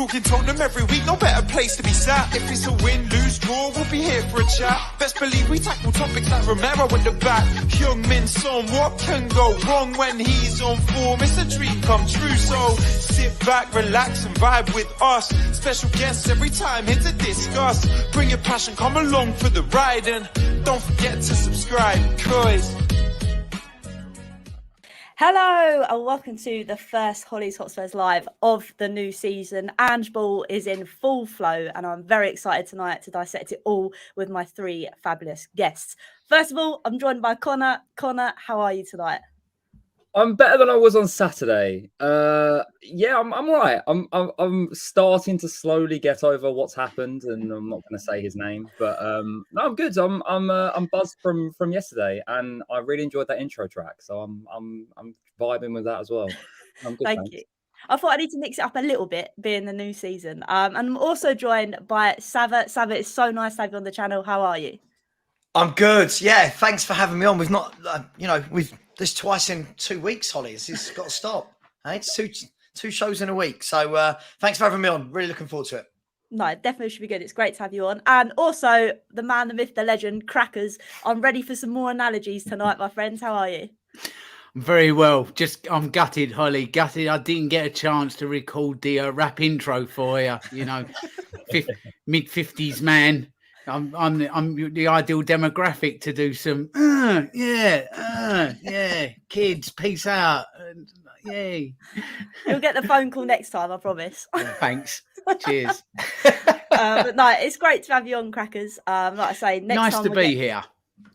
Talking Tottenham every week, no better place to be sat. If it's a win, lose, draw, we'll be here for a chat. Best believe we tackle topics like Romero at the back. Heung-min, Son, what can go wrong when he's on form? It's a dream come true, so sit back, relax and vibe with us. Special guests every time here to discuss. Bring your passion, come along for the ride, and don't forget to subscribe, cause... Hello and welcome to the first Hollie's Hotspurs live of the new season. Ange Ball is in full flow and I'm very excited tonight to dissect it all with my three fabulous guests. First of all, I'm joined by Connor. Connor, how are you tonight? I'm better than I was on Saturday. Yeah, I'm all right. I'm starting to slowly get over what's happened, and I'm not going to say his name, but no, I'm good. I'm buzzed from yesterday, and I really enjoyed that intro track. So I'm vibing with that as well. I'm good. Thank you. I thought I need to mix it up a little bit, being the new season. And I'm also joined by Savva. Savva, it's so nice to have you on the channel. How are you? I'm good. Yeah, thanks for having me on. We've not, we've this twice in 2 weeks, Hollie. It's got to stop. Hey, it's two shows in a week. So thanks for having me on. Really looking forward to it. No, it definitely should be good. It's great to have you on. And also the man, the myth, the legend, Crackers. I'm ready for some more analogies tonight, my friends. How are you? Very well. I'm gutted, Hollie. Gutted. I didn't get a chance to record the rap intro for you. You know, mid-50s man. I'm the ideal demographic to do some. Yeah. Kids, peace out. Yay. You'll get the phone call next time, I promise. Thanks. Cheers. But no, it's great to have you on, Crackers. Like I say, next nice time to be here.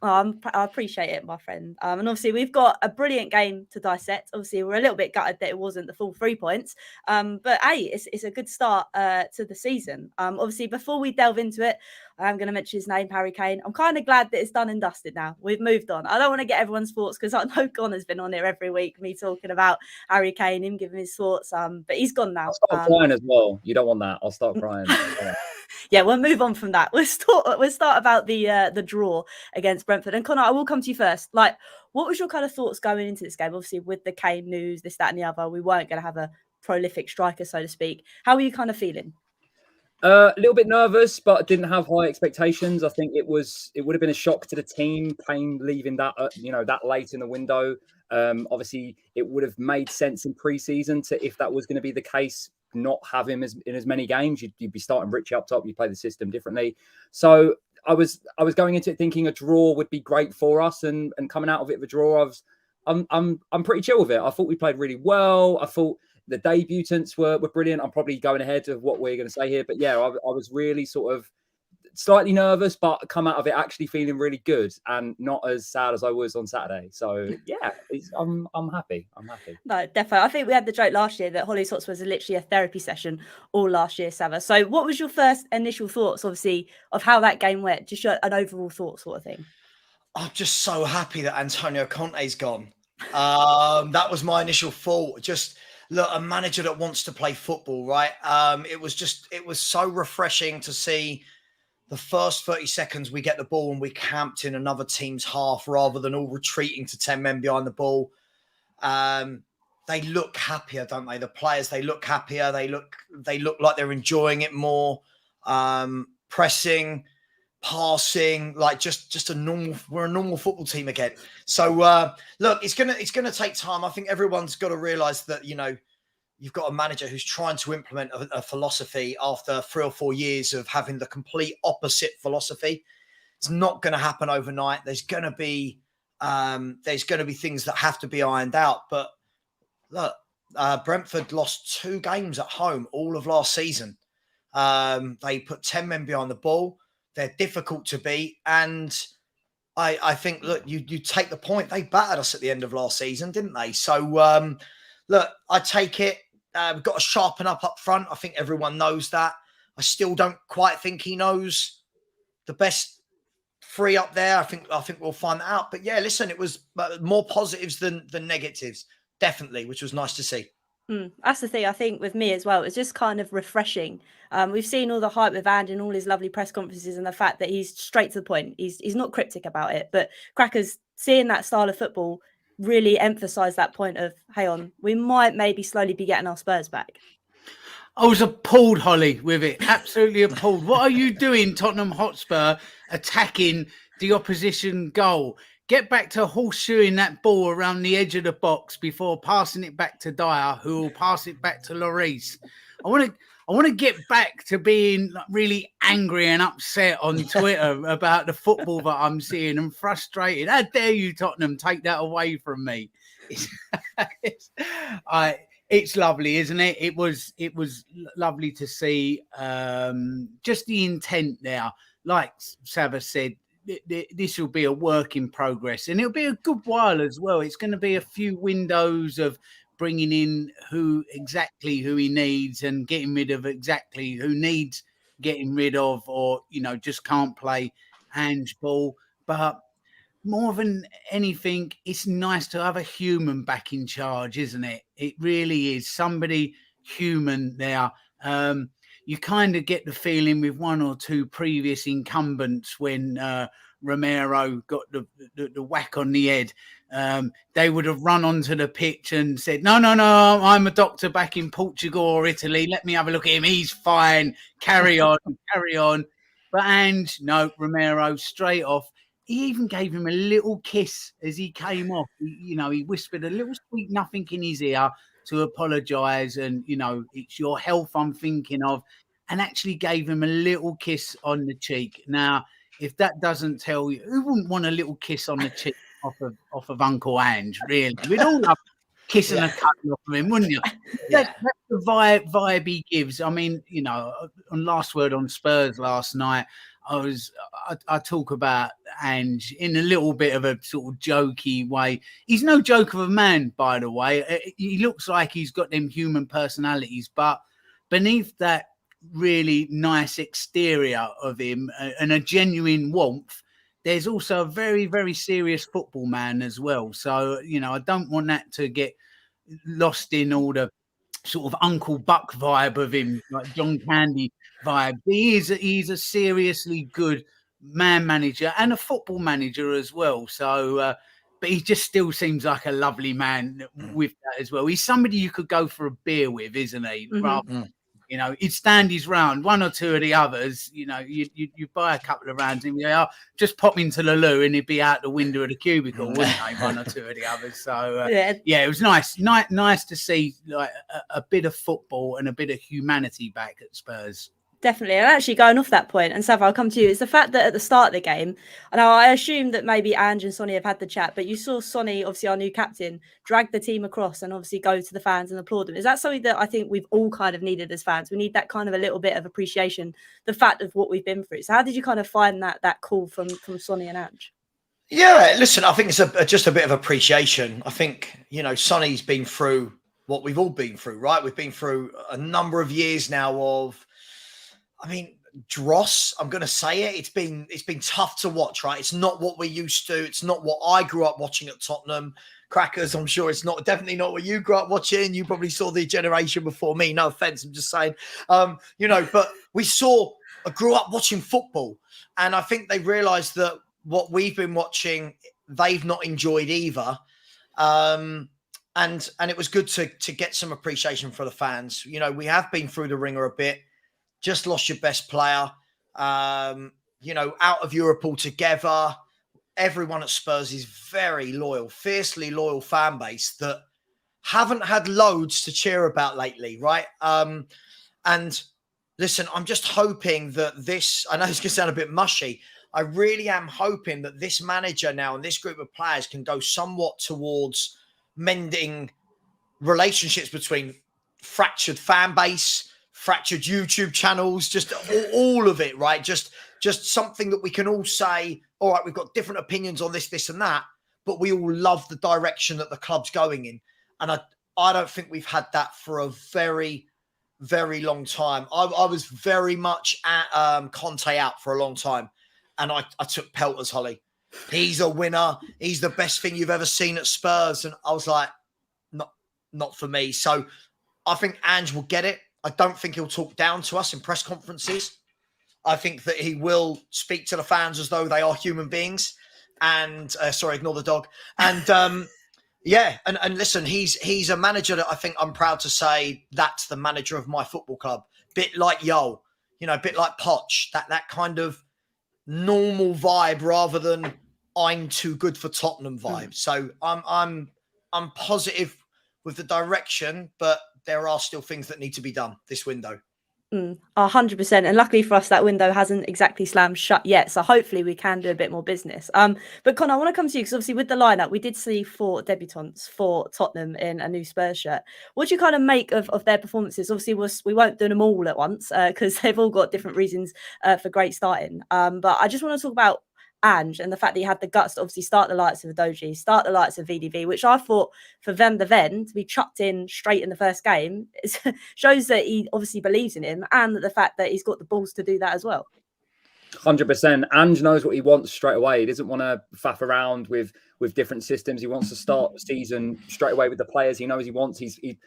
I appreciate it, my friend. And obviously, we've got a brilliant game to dissect. Obviously, we're a little bit gutted that it wasn't the full 3 points. But hey, it's a good start to the season. Obviously, before we delve into it, I'm going to mention his name, Harry Kane. I'm kind of glad that it's done and dusted now. We've moved on. I don't want to get everyone's thoughts because I know Connor's been on here every week, me talking about Harry Kane, him giving his thoughts. But he's gone now. I'll start crying as well. You don't want that. I'll start crying. Yeah, we'll move on from that. We'll start about the draw against Brentford. And Connor, I will come to you first. Like, what was your kind of thoughts going into this game? Obviously, with the Kane news, this, that, and the other, we weren't going to have a prolific striker, so to speak. How were you kind of feeling? A little bit nervous, but didn't have high expectations. I think it would have been a shock to the team, Kane leaving that that late in the window. Obviously, it would have made sense in pre-season if that was going to be the case. Not have him in as many games, you'd be starting Richie up top. You play the system differently. So I was going into it thinking a draw would be great for us, and coming out of it with a draw, I'm pretty chill with it. I thought we played really well. I thought the debutants were brilliant. I'm probably going ahead of what we're going to say here, but yeah, I was really sort of slightly nervous, but come out of it actually feeling really good and not as sad as I was on Saturday. So yeah, I'm happy. I'm happy. No, definitely. I think we had the joke last year that Hollie's Hotspurs was literally a therapy session all last year, Savva. So what was your first initial thoughts, obviously, of how that game went? Just an overall thought sort of thing. I'm just so happy that Antonio Conte's gone. That was my initial thought. Just look, a manager that wants to play football, right? It was so refreshing to see the first 30 seconds we get the ball and we camped in another team's half rather than all retreating to 10 men behind the ball. They look happier, don't they? The players, they look happier. They look like they're enjoying it more. Pressing, passing, like just we're a normal football team again. So look, it's gonna take time. I think everyone's got to realize that, you've got a manager who's trying to implement a philosophy after 3 or 4 years of having the complete opposite philosophy. It's not going to happen overnight. There's going to be things that have to be ironed out. But look, Brentford lost 2 games at home all of last season. They put 10 men behind the ball. They're difficult to beat. And I think, look, you take the point. They battered us at the end of last season, didn't they? So, look, I take it. We've got to sharpen up front. I think everyone knows that. I still don't quite think he knows the best 3 up there. I think we'll find that out. But yeah, listen, it was more positives than negatives, definitely, which was nice to see. That's the thing, I think, with me as well. It's just kind of refreshing. We've seen all the hype with Andy and all his lovely press conferences and the fact that he's straight to the point. He's not cryptic about it. But Crackers, seeing that style of football really emphasise that point of, hey on, we might maybe slowly be getting our Spurs back. I was appalled, Hollie, with it. Absolutely appalled. What are you doing, Tottenham Hotspur, attacking the opposition goal? Get back to horseshoeing that ball around the edge of the box before passing it back to Dyer, who will pass it back to Lloris. I want to get back to being really angry and upset on Twitter about the football that I'm seeing and frustrated. How dare you, Tottenham, take that away from me? It's lovely, isn't it? It was lovely to see just the intent there. Like Savva said, this will be a work in progress, and it'll be a good while as well. It's going to be a few windows of bringing in who he needs and getting rid of exactly who needs getting rid of, or just can't play handball. But more than anything, it's nice to have a human back in charge, isn't it? It really is. Somebody human there. You kind of get the feeling with one or two previous incumbents when Romero got the whack on the head. They would have run onto the pitch and said, no, I'm a doctor back in Portugal or Italy. Let me have a look at him. He's fine. Carry on. But no, Romero straight off. He even gave him a little kiss as he came off. He whispered a little sweet nothing in his ear to apologise, and it's your health I'm thinking of, and actually gave him a little kiss on the cheek. Now, if that doesn't tell you, who wouldn't want a little kiss on the cheek off of Uncle Ange? Really, we'd all love kissing a cuddle off of him, wouldn't you? That's the vibe he gives. I mean, on Last Word on Spurs last night, I talk about Ange in a little bit of a sort of jokey way. He's no joke of a man, by the way. He looks like he's got them human personalities, but beneath that really nice exterior of him and a genuine warmth, there's also a very, very serious football man as well. So, I don't want that to get lost in all the sort of Uncle Buck vibe of him, like John Candy vibe. He's a seriously good man manager and a football manager as well. So, but he just still seems like a lovely man with that as well. He's somebody you could go for a beer with, isn't he? Mm-hmm. He'd stand his round. One or two of the others, you buy a couple of rounds and just pop into the loo and he'd be out the window of the cubicle, wouldn't they? One or two of the others. So it was nice to see like a bit of football and a bit of humanity back at Spurs. Definitely. And actually going off that point, and Savva, I'll come to you, it's the fact that at the start of the game, and I assume that maybe Ange and Sonny have had the chat, but you saw Sonny, obviously our new captain, drag the team across and obviously go to the fans and applaud them. Is that something that I think we've all kind of needed as fans? We need that kind of a little bit of appreciation, the fact of what we've been through. So how did you kind of find that call from Sonny and Ange? Yeah, listen, I think it's just a bit of appreciation. I think, Sonny's been through what we've all been through, right? We've been through a number of years now of, dross. I'm going to say it. It's been tough to watch, right? It's not what we're used to. It's not what I grew up watching at Tottenham. Crackers, I'm sure it's definitely not what you grew up watching. You probably saw the generation before me. No offense, I'm just saying. But we grew up watching football, and I think they realised that what we've been watching, they've not enjoyed either. And it was good to get some appreciation for the fans. We have been through the ringer a bit. Just lost your best player, out of Europe altogether. Everyone at Spurs is very loyal, fiercely loyal fan base that haven't had loads to cheer about lately, right? And listen, I'm just hoping that this, I know it's going to sound a bit mushy, I really am hoping that this manager now and this group of players can go somewhat towards mending relationships between fractured fan base, fractured YouTube channels, just all of it, right? Just something that we can all say, all right, we've got different opinions on this and that, but we all love the direction that the club's going in. And I don't think we've had that for a very, very long time. I was very much at Conte out for a long time, and I took pelters, Hollie. He's a winner. He's the best thing you've ever seen at Spurs. And I was like, not for me. So I think Ange will get it. I don't think he'll talk down to us in press conferences. I think that he will speak to the fans as though they are human beings. And sorry, ignore the dog. And Yeah, and listen, he's a manager that I think I'm proud to say that's the manager of my football club. Bit like Yo, a bit like Poch, that kind of normal vibe rather than I'm too good for Tottenham vibe. So I'm positive with the direction, but there are still things that need to be done this window. 100%, and luckily for us that window hasn't exactly slammed shut yet, so hopefully we can do a bit more business. But Connor, I want to come to you because obviously with the lineup we did see 4 debutants for Tottenham in a new Spurs shirt. What do you kind of make of their performances? Obviously we won't do them all at once because they've all got different reasons for great starting, but I just want to talk about Ange and the fact that he had the guts to obviously start the likes of Doji, start the likes of VDV, which I thought for Van der Ven to be chucked in straight in the first game shows that he obviously believes in him, and the fact that he's got the balls to do that as well. 100%. Ange knows what he wants straight away. He doesn't want to faff around with different systems. He wants to start the season straight away with the players he knows he wants. He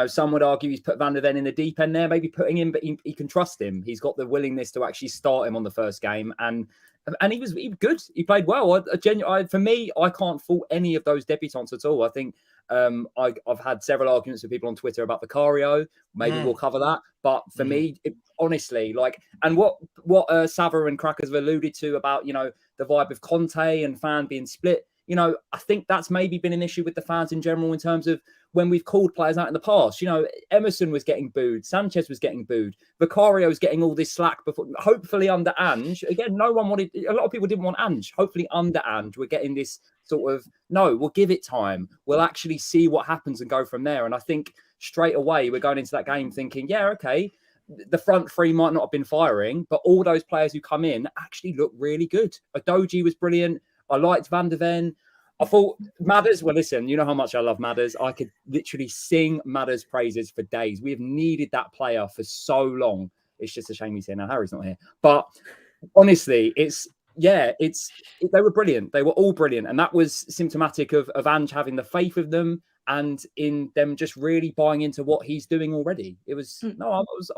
some would argue he's put Van der Ven in the deep end there, maybe putting him, but he can trust him. He's got the willingness to actually start him on the first game, and he was good. He played well. For me, I can't fault any of those debutants at all. I think I've had several arguments with people on Twitter about Vicario. Maybe we'll cover that. But for me, honestly, and what Savva and Crackers have alluded to about, the vibe of Conte and fan being split, I think that's maybe been an issue with the fans in general in terms of when we've called players out in the past. Emerson was getting booed. Sanchez was getting booed. Vicario was getting all this slack before. Hopefully under Ange, again, a lot of people didn't want Ange. Hopefully under Ange, we're getting this sort of, no, we'll give it time. We'll actually see what happens and go from there. And I think straight away, we're going into that game thinking, yeah, okay, the front three might not have been firing, but all those players who come in actually look really good. Adoji was brilliant. I liked Van der Ven. I thought Madders, well, listen, you know how much I love Madders. I could literally sing Madders' praises for days. We have needed that player for so long. It's just a shame he's here now. Harry's not here. But honestly, they were brilliant. They were all brilliant. And that was symptomatic of Ange having the faith of them and in them just really buying into what he's doing already. I was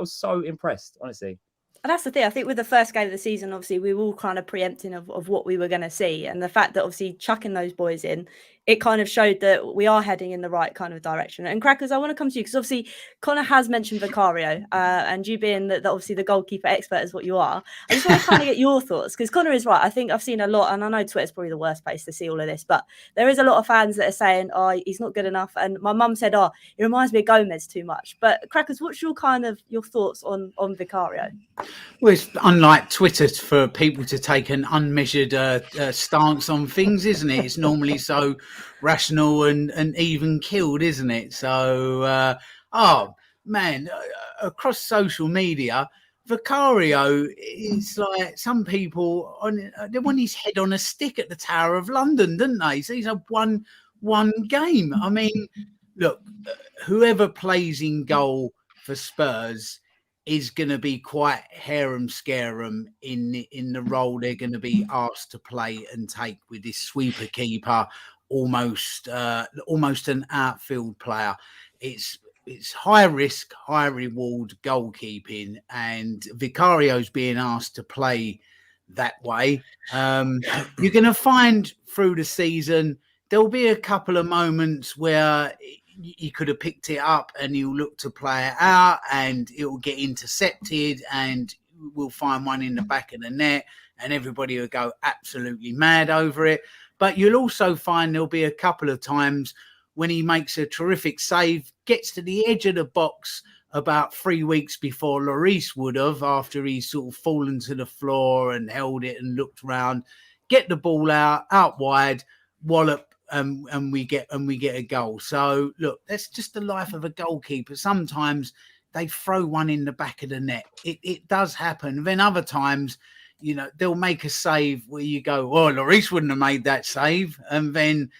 so impressed, honestly. And that's the thing. I think with the first game of the season, obviously, we were all kind of preempting of what we were going to see. And the fact that obviously chucking those boys in, it kind of showed that we are heading in the right kind of direction. And Crackers, I want to come to you because obviously Connor has mentioned Vicario, and you being that obviously the goalkeeper expert is what you are. I just want to kind of get your thoughts because Connor is right. I think I've seen a lot, and I know Twitter's probably the worst place to see all of this, but there is a lot of fans that are saying, oh, he's not good enough. And my mum said, oh, he reminds me of Gomez too much. But Crackers, what's your thoughts on Vicario? Well, it's unlike Twitter for people to take an unmeasured stance on things, isn't it? It's normally so rational and even killed, isn't it? So, across social media, Vicario is like some people they want his head on a stick at the Tower of London, didn't they? So he's had one game. I mean, look, whoever plays in goal for Spurs is going to be quite harem-scarum in the role they're going to be asked to play and take with this sweeper keeper, almost an outfield player. It's high risk, high reward goalkeeping, and Vicario's being asked to play that way. You're going to find through the season there'll be a couple of moments where he could have picked it up and he'll look to play it out and it will get intercepted and we'll find one in the back of the net and everybody will go absolutely mad over it. But you'll also find there'll be a couple of times when he makes a terrific save, gets to the edge of the box about 3 weeks before Lloris would have, after he's sort of fallen to the floor and held it and looked round, get the ball out wide, wallop, and we get a goal. So look, that's just the life of a goalkeeper. Sometimes they throw one in the back of the net. It does happen. Then other times, they'll make a save where you go, oh, Lloris wouldn't have made that save. And then,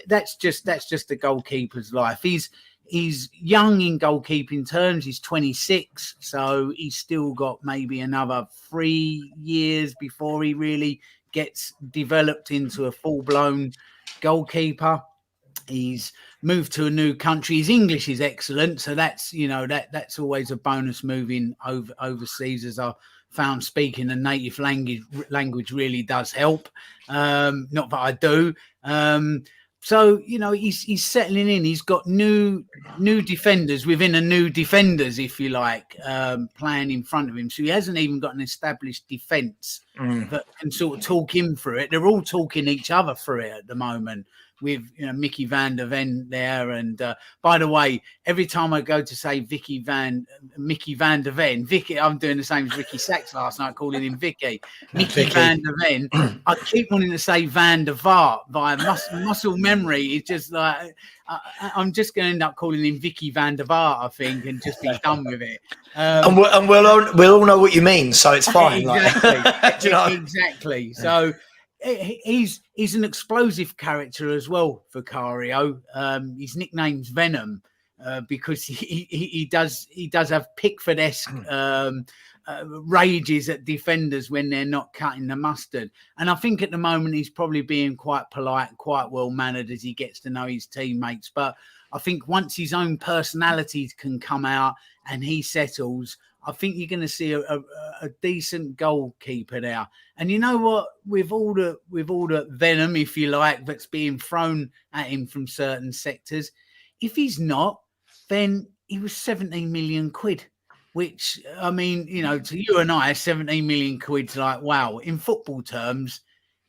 that's just the goalkeeper's life. He's young in goalkeeping terms. He's 26, so he's still got maybe another 3 years before he really gets developed into a full-blown goalkeeper. He's moved to a new country. His English is excellent, so that's that's always a bonus moving overseas, as I found speaking a native language really does help. Not that I do. So, you know, he's settling in. He's got new defenders within a new defenders, if you like, playing in front of him. So he hasn't even got an established defence that can sort of talk him through it. They're all talking each other through it at the moment with, you know, Mickey van der Ven there. And by the way, every time I go to say Mickey van der Ven, Vicky, I'm doing the same as Ricky Sachs last night, calling him Vicky. Mickey van der Ven. I keep wanting to say Van der Vaart by muscle memory. It's just like I'm just going to end up calling him Vicky van der Vaart, I think, and just be done with it. And we'll all know what you mean, so it's fine. Exactly. Exactly. So he's an explosive character as well, Vicario. His nickname's Venom because he does have Pickford-esque rages at defenders when they're not cutting the mustard. And I think at the moment he's probably being quite polite, quite well-mannered as he gets to know his teammates. But I think once his own personality can come out and he settles, I think you're going to see a decent goalkeeper there. And you know what? With all the venom, if you like, that's being thrown at him from certain sectors, if he's not, then he was 17 million quid. Which, I mean, you know, to you and I, 17 million quid's like, wow. In football terms,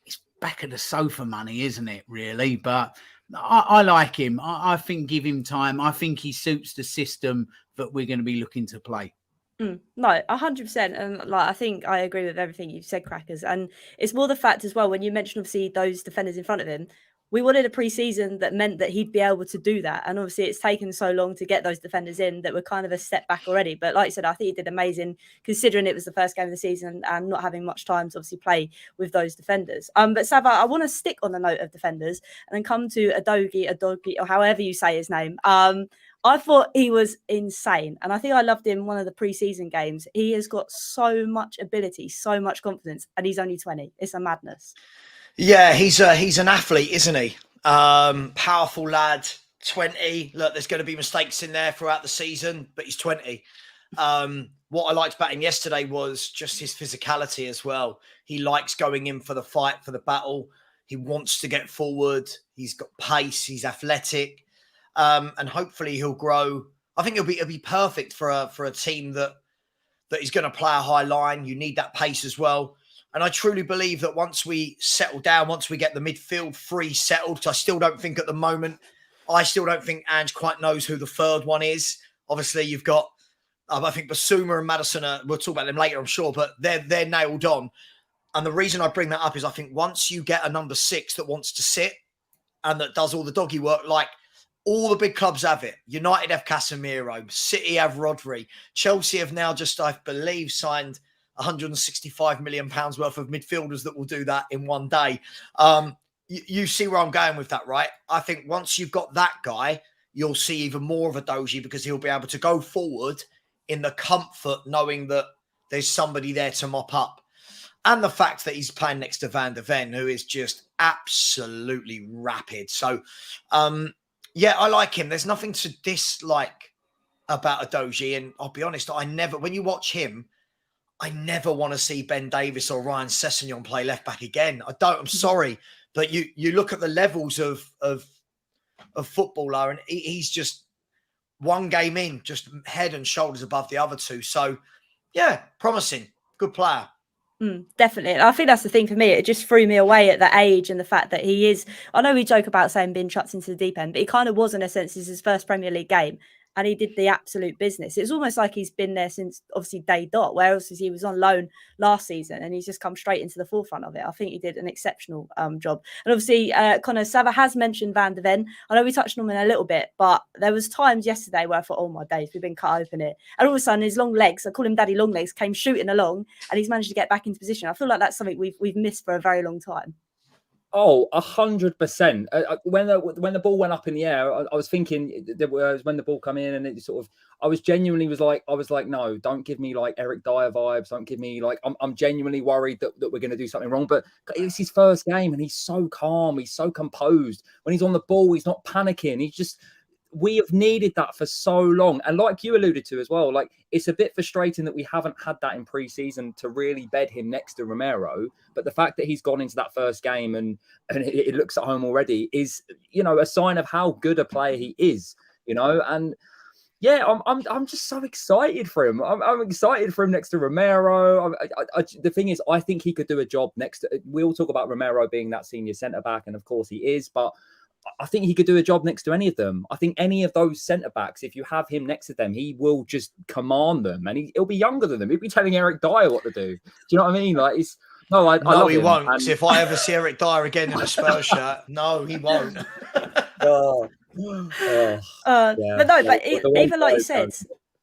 it's back of the sofa money, isn't it, really? But I like him. I think give him time. I think he suits the system that we're going to be looking to play. No, 100%. And like, I think I agree with everything you've said, Crackers. And it's more the fact as well, when you mentioned, obviously, those defenders in front of him, we wanted a pre-season that meant that he'd be able to do that. And obviously it's taken so long to get those defenders in that we're kind of a step back already. But like you said, I think he did amazing considering it was the first game of the season and not having much time to obviously play with those defenders. But Savva, I want to stick on the note of defenders and then come to Adogi, or however you say his name. I thought he was insane. And I think I loved him one of the preseason games. He has got so much ability, so much confidence, and he's only 20. It's a madness. Yeah, he's an athlete, isn't he? Powerful lad, 20. Look, there's going to be mistakes in there throughout the season, but he's 20. What I liked about him yesterday was just his physicality as well. He likes going in for the fight, for the battle. He wants to get forward. He's got pace. He's athletic. And hopefully he'll grow. I think it'll be perfect for a team that is going to play a high line. You need that pace as well. And I truly believe that once we settle down, once we get the midfield three settled, I still don't think at the moment, I still don't think Ange quite knows who the third one is. Obviously, you've got, I think Basuma and Maddison, we'll talk about them later, I'm sure, but they're nailed on. And the reason I bring that up is I think once you get a number 6 that wants to sit and that does all the doggy work, like all the big clubs have it. United have Casemiro, City have Rodri, Chelsea have now just, I believe, signed 165 million pounds worth of midfielders that will do that in one day. You see where I'm going with that, right? I think once you've got that guy, you'll see even more of a Doji because he'll be able to go forward in the comfort knowing that there's somebody there to mop up. And the fact that he's playing next to Van der Ven, who is just absolutely rapid. So, yeah, I like him. There's nothing to dislike about Adoji. And I'll be honest, when you watch him, I never want to see Ben Davis or Ryan Sessegnon play left back again. I'm sorry. But you look at the levels of footballer and he's just one game in, just head and shoulders above the other two. So, yeah, promising. Good player. Definitely. I think that's the thing for me. It just threw me away at the age and the fact that he is, I know we joke about saying being chucked into the deep end, but he kind of was in a sense. This is his first Premier League game. And he did the absolute business. It's almost like he's been there since obviously day dot, whereas he was on loan last season and he's just come straight into the forefront of it. I think he did an exceptional job. And obviously, Connor, Savva has mentioned Van der Ven. I know we touched on him a little bit, but there was times yesterday where I thought, oh my days, we've been cut open here. And all of a sudden, his long legs, I call him Daddy Long Legs, came shooting along and he's managed to get back into position. I feel like that's something we've missed for a very long time. Oh, 100%. When the ball went up in the air, I was thinking there was when the ball come in and it sort of, I was like, no, don't give me like Eric Dyer vibes. Don't give me like, I'm genuinely worried that we're going to do something wrong. But it's his first game and he's so calm. He's so composed. When he's on the ball, he's not panicking. He's just, we have needed that for so long. And like you alluded to as well, like it's a bit frustrating that we haven't had that in pre-season to really bed him next to Romero. But the fact that he's gone into that first game and it looks at home already is, you know, a sign of how good a player he is, you know. And yeah, I'm just so excited for him. I'm excited for him next to Romero. The thing is, I think he could do a job next to. We'll talk about Romero being that senior centre back, and of course he is. But I think he could do a job next to any of them. I think any of those centre backs, if you have him next to them, he will just command them, and he'll be younger than them. He'll be telling Eric Dyer what to do. Do you know what I mean? Like it's no, I love he him. won't. And... If I ever see Eric Dyer again in a Spurs shirt, no, he won't. But even like you said,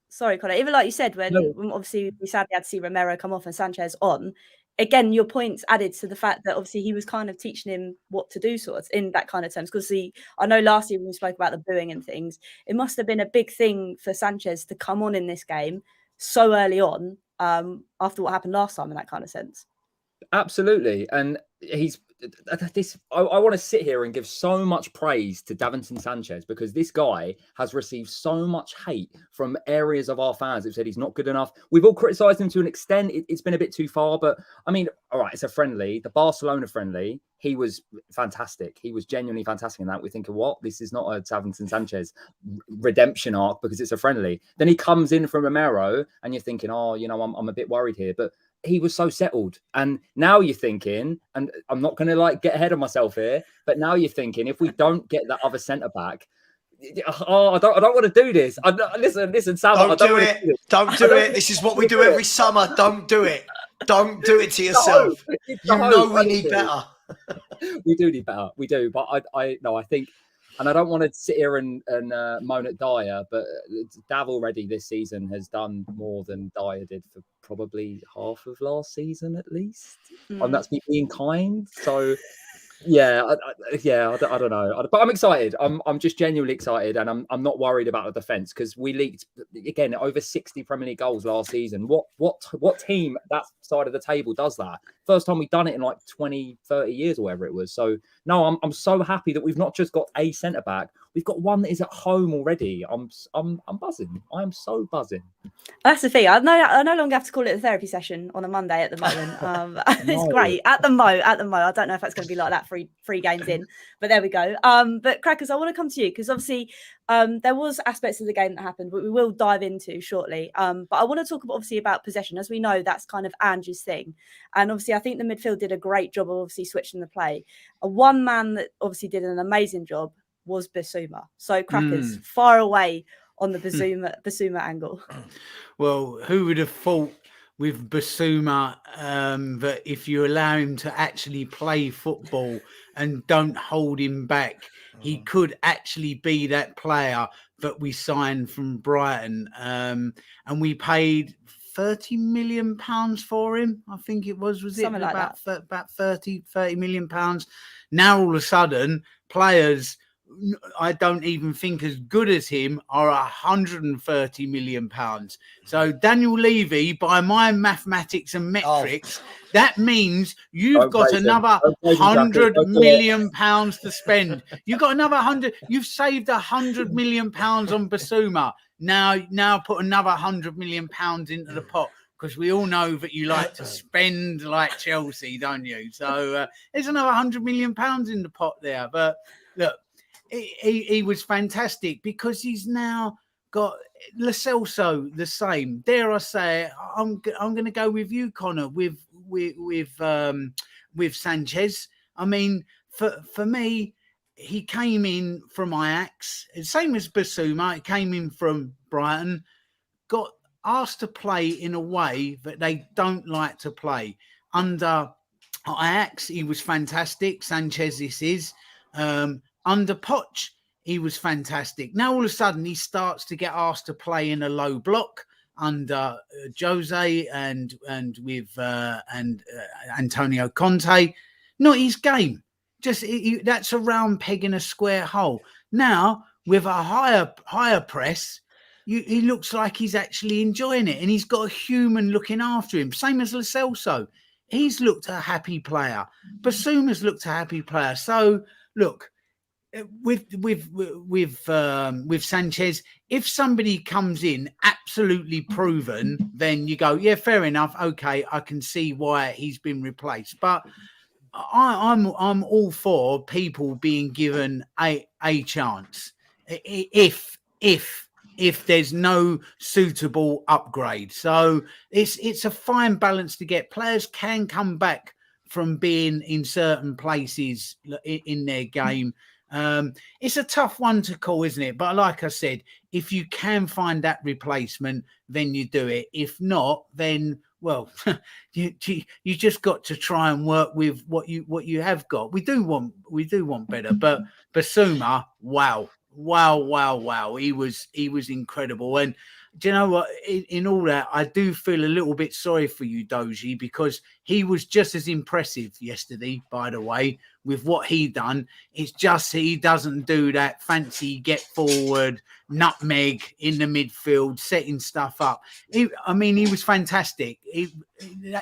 sorry, Connor, even like you said, when obviously we sadly had to see Romero come off and Sanchez on, again, your points added to the fact that obviously he was kind of teaching him what to do, sort of in that kind of terms. Because I know last year when we spoke about the booing and things, it must have been a big thing for Sanchez to come on in this game so early on, after what happened last time in that kind of sense. Absolutely. And he's this. I want to sit here and give so much praise to Davinson Sanchez, because this guy has received so much hate from areas of our fans who've said he's not good enough. We've all criticised him to an extent. It's been a bit too far, but I mean, all right, it's a friendly, the Barcelona friendly. He was fantastic. He was genuinely fantastic in that. We're thinking, what? This is not a Davinson Sanchez redemption arc because it's a friendly. Then he comes in from Romero and you're thinking, oh, you know, I'm a bit worried here, but he was so settled. And now you're thinking, and I'm not going to like get ahead of myself here, but now you're thinking, if we don't get that other centre back, I don't want to do this. Listen, Savva, Don't do it. Don't do it. This is what we do every summer. Don't do it. Don't do it to yourself. You know we need better. We do need better. We do. But I think, and I don't want to sit here and moan at Dyer, but Dav already this season has done more than Dyer did for probably half of last season at least. And that's me being kind. So yeah, I don't know, but I'm excited. I'm just genuinely excited, and I'm not worried about the defence, because we leaked again over 60 Premier League goals last season. What team that side of the table does that? First time we've done it in like 20, 30 years or whatever it was. So no, I'm so happy that we've not just got a centre back, we've got one that is at home already. I'm buzzing. I am so buzzing. That's the thing. I no longer have to call it a therapy session on a Monday at the moment. It's great at the mo. I don't know if that's going to be like that three games in, but there we go. But Crackers, I want to come to you because obviously there was aspects of the game that happened, but we will dive into shortly. But I want to talk obviously about possession. As we know, that's kind of Andrew's thing, and obviously I think the midfield did a great job of obviously switching the play. One man that obviously did an amazing job was Bissouma. So Crackers, far away on the Bissouma angle. Well, who would have thought with Bissouma that if you allow him to actually play football and don't hold him back, he could actually be that player that we signed from Brighton. And we paid £30 million for him. I think it was Something it like about 30 million pounds. Now all of a sudden players I don't even think as good as him are £130 million. So Daniel Levy, by my mathematics and metrics, that means you've got another £100 million to spend. You've got another 100. You've saved £100 million on Bissouma. Now put another £100 million into the pot, because we all know that you like to spend like Chelsea, don't you? So there's another £100 million in the pot there. But look, he was fantastic, because he's now got Lo Celso the same. Dare I say, I'm going to go with you, Connor, with Sanchez. I mean, for me, he came in from Ajax, same as Bissouma. He came in from Brighton, got asked to play in a way that they don't like to play. Under Ajax, he was fantastic. Sanchez, this is. Under Poch, he was fantastic. Now all of a sudden he starts to get asked to play in a low block under Jose and with Antonio Conte. Not his game. Just that's a round peg in a square hole. Now with a higher press, he looks like he's actually enjoying it, and he's got a human looking after him. Same as Lo Celso. He's looked a happy player. Bissouma's looked a happy player. So look. with Sanchez, if somebody comes in absolutely proven, then you go, yeah, fair enough. Okay, I can see why he's been replaced. But I'm all for people being given a chance if there's no suitable upgrade. So it's a fine balance to get. Players can come back from being in certain places in their game. It's a tough one to call, isn't it? But like I said, if you can find that replacement, then you do it. If not, then well, you just got to try and work with what you have got. We do want better, but Basuma, wow. He was incredible. And do you know what? In all that, I do feel a little bit sorry for you, Doji, because he was just as impressive yesterday, by the way, with what he done. It's just he doesn't do that fancy get forward, nutmeg in the midfield, setting stuff up. He was fantastic.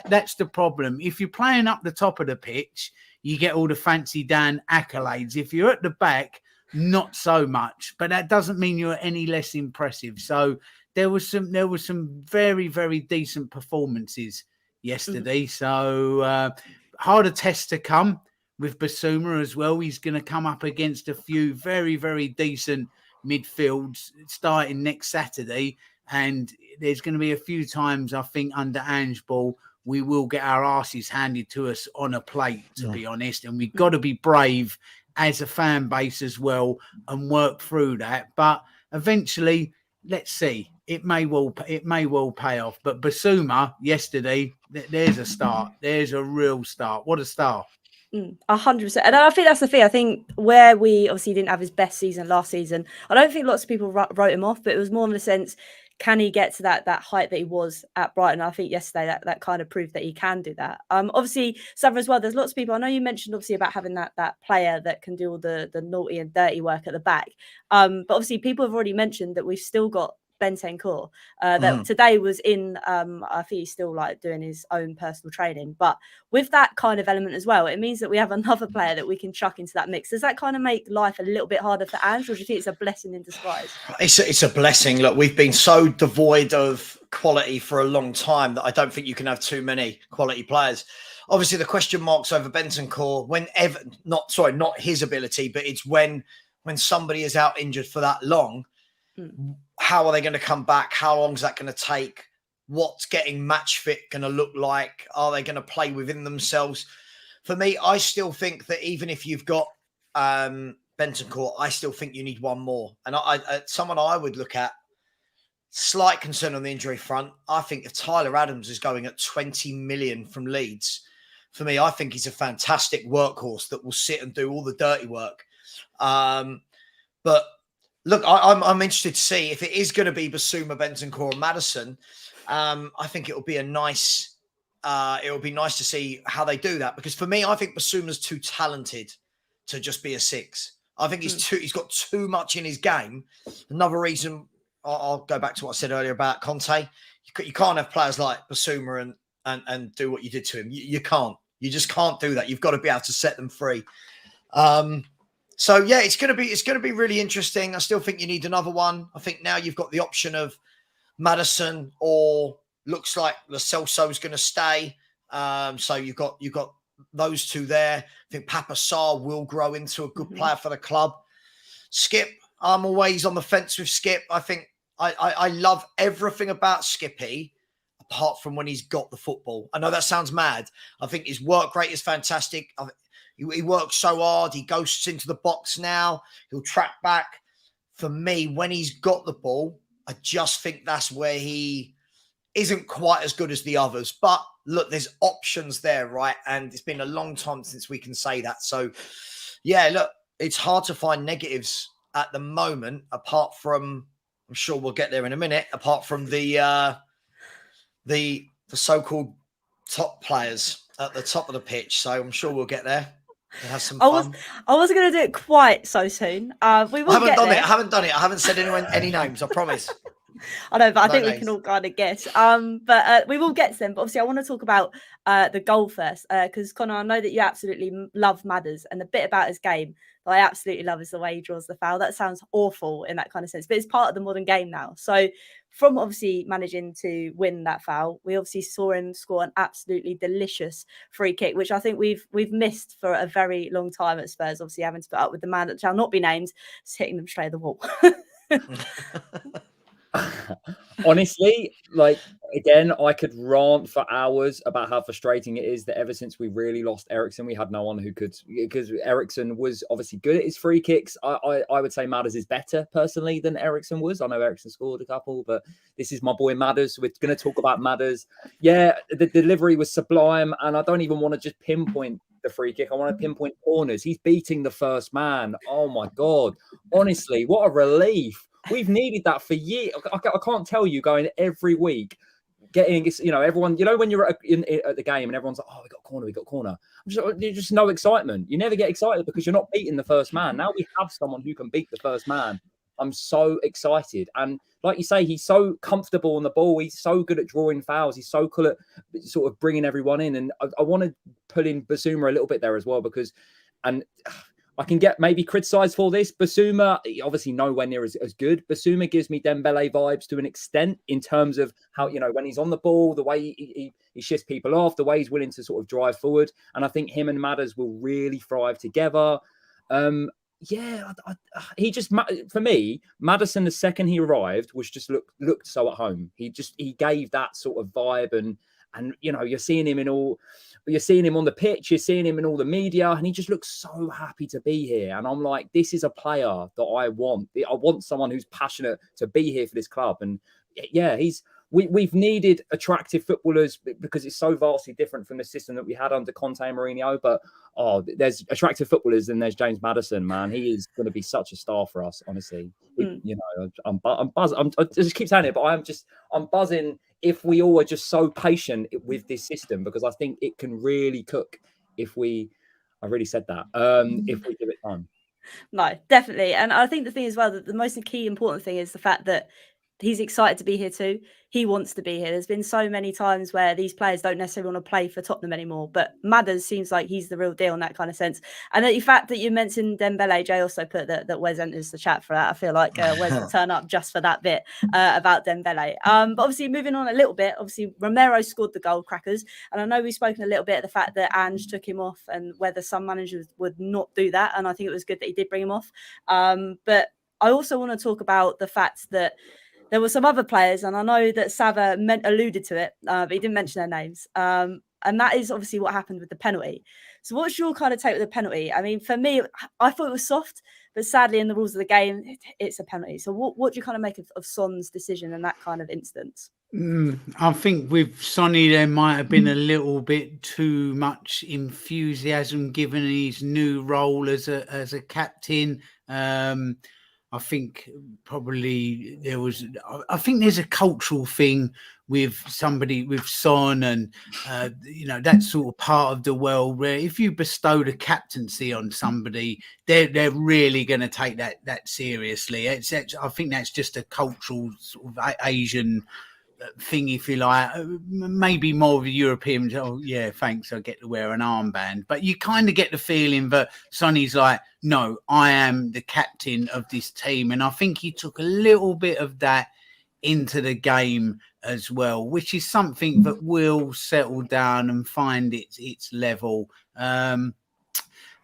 That's the problem. If you're playing up the top of the pitch, you get all the fancy Dan accolades. If you're at the back, not so much. But that doesn't mean you're any less impressive. So there was some very, very decent performances yesterday. So harder tests to come with Basuma as well. He's going to come up against a few very, very decent midfields starting next Saturday. And there's going to be a few times, I think, under Ange Ball, we will get our asses handed to us on a plate, to be honest. And we've got to be brave as a fan base as well and work through that. But eventually, let's see. It may well pay off. But Basuma yesterday, there's a start. There's a real start. What a start. 100%. And I think that's the thing. I think where we obviously didn't have his best season last season, I don't think lots of people wrote him off, but it was more in the sense, can he get to that height that he was at Brighton? I think yesterday that kind of proved that he can do that. Obviously, Savva as well, there's lots of people. I know you mentioned obviously about having that player that can do all the naughty and dirty work at the back. But obviously people have already mentioned that we've still got Bentancur that today was in I think he's still like doing his own personal training, but with that kind of element as well, it means that we have another player that we can chuck into that mix. Does that kind of make life a little bit harder for Ange, or do you think it's a blessing in disguise? It's a blessing. Look, we've been so devoid of quality for a long time that I don't think you can have too many quality players. Obviously the question marks over Bentancur not his ability, but it's when somebody is out injured for that long. How are they going to come back? How long is that going to take? What's getting match fit going to look like? Are they going to play within themselves? For me, I still think that even if you've got Bentancur, I still think you need one more. And someone I would look at, slight concern on the injury front. I think if Tyler Adams is going at 20 million from Leeds, for me, I think he's a fantastic workhorse that will sit and do all the dirty work. But look, I'm interested to see if it is going to be Basuma, Bentancur, and Maddison. I think it'll be nice to see how they do that, because for me, I think Basuma's too talented to just be a 6. I think he's got too much in his game. Another reason, I'll go back to what I said earlier about Conte. You can't have players like Basuma and do what you did to him. You can't. You just can't do that. You've got to be able to set them free. So yeah, it's going to be really interesting. I still think you need another one. I think now you've got the option of Maddison, or looks like Lo Celso's going to stay. So you've got those two there. I think Papa Sarr will grow into a good player for the club. Skip, I'm always on the fence with Skip. I think I love everything about Skippy, apart from when he's got the football. I know that sounds mad. I think his work rate is fantastic. He works so hard. He goes into the box now. He'll track back. For me, when he's got the ball, I just think that's where he isn't quite as good as the others. But look, there's options there, right? And it's been a long time since we can say that. So, yeah, look, it's hard to find negatives at the moment, apart from, I'm sure we'll get there in a minute, apart from the so-called top players at the top of the pitch. So I'm sure we'll get there. We'll have some fun. I wasn't going to do it quite so soon. We will I haven't done it. I haven't said any names, I promise. I know, but I think we Nice. can all kind of guess. But we will get to them. But obviously, I want to talk about the goal first, because Connor, I know that you absolutely love Madders, and the bit about his game that I absolutely love is the way he draws the foul. That sounds awful in that kind of sense, but it's part of the modern game now. So, from obviously managing to win that foul, we obviously saw him score an absolutely delicious free kick, which I think we've missed for a very long time at Spurs. Obviously, having to put up with the man that shall not be named, just hitting them straight at the wall. Honestly, like, again, I could rant for hours about how frustrating it is that ever since we really lost Eriksen, we had no one who could, because Eriksen was obviously good at his free kicks. I would say Madders is better personally than Eriksen was. I know Eriksen scored a couple, but this is my boy Madders. So we're going to talk about Madders. Yeah, the delivery was sublime, and I don't even want to just pinpoint the free kick. I want to pinpoint corners. He's beating the first man. Oh my God. Honestly, what a relief. We've needed that for years. I can't tell you, going every week, getting, everyone, when you're at the game and everyone's like, oh, we got a corner. There's just no excitement. You never get excited because you're not beating the first man. Now we have someone who can beat the first man. I'm so excited. And like you say, he's so comfortable on the ball. He's so good at drawing fouls. He's so cool at sort of bringing everyone in. And I want to pull in Basuma a little bit there as well, because, and I can get maybe criticised for this. Basuma, obviously nowhere near as good. Basuma gives me Dembele vibes to an extent in terms of how, when he's on the ball, the way he shifts people off, the way he's willing to sort of drive forward. And I think him and Madders will really thrive together. He just, for me, Maddison, the second he arrived, was just looked so at home. He gave that sort of vibe, and you're seeing him on the pitch, you're seeing him in all the media, and he just looks so happy to be here. And I'm like, this is a player that I want. I want someone who's passionate to be here for this club. And yeah, we've needed attractive footballers because it's so vastly different from the system that we had under Conte and Mourinho. But there's attractive footballers, and there's James Maddison, man. He is going to be such a star for us, honestly. I'm buzzing. I just keep saying it, but I'm buzzing if we all are just so patient with this system, because I think it can really cook if we. I really said that. If we give it time. No, definitely. And I think the thing as well, that the most key important thing is the fact that he's excited to be here too. He wants to be here. There's been so many times where these players don't necessarily want to play for Tottenham anymore, but Madders seems like he's the real deal in that kind of sense. And the fact that you mentioned Dembele, Jay also put that Wes enters the chat for that. I feel like Wes will turn up just for that bit about Dembele. But obviously moving on a little bit, obviously Romero scored the goal, crackers. And I know we've spoken a little bit of the fact that Ange took him off and whether some managers would not do that. And I think it was good that he did bring him off. But I also want to talk about the fact that there were some other players, and I know that Savva alluded to it, but he didn't mention their names. And that is obviously what happened with the penalty. So what's your kind of take with the penalty? I mean, for me, I thought it was soft, but sadly in the rules of the game, it's a penalty. So what do you kind of make of Son's decision in that kind of instance? I think with Sonny, there might have been a little bit too much enthusiasm given his new role as a captain. I think probably I think there's a cultural thing with somebody with Son and, that sort of part of the world where if you bestow the captaincy on somebody, they're really going to take that seriously. I think that's just a cultural sort of Asian thing, if you like, maybe more of a European. Oh yeah, thanks, I get to wear an armband. But you kind of get the feeling that Sonny's like, no, I am the captain of this team, and I think he took a little bit of that into the game as well, which is something that will settle down and find its level. I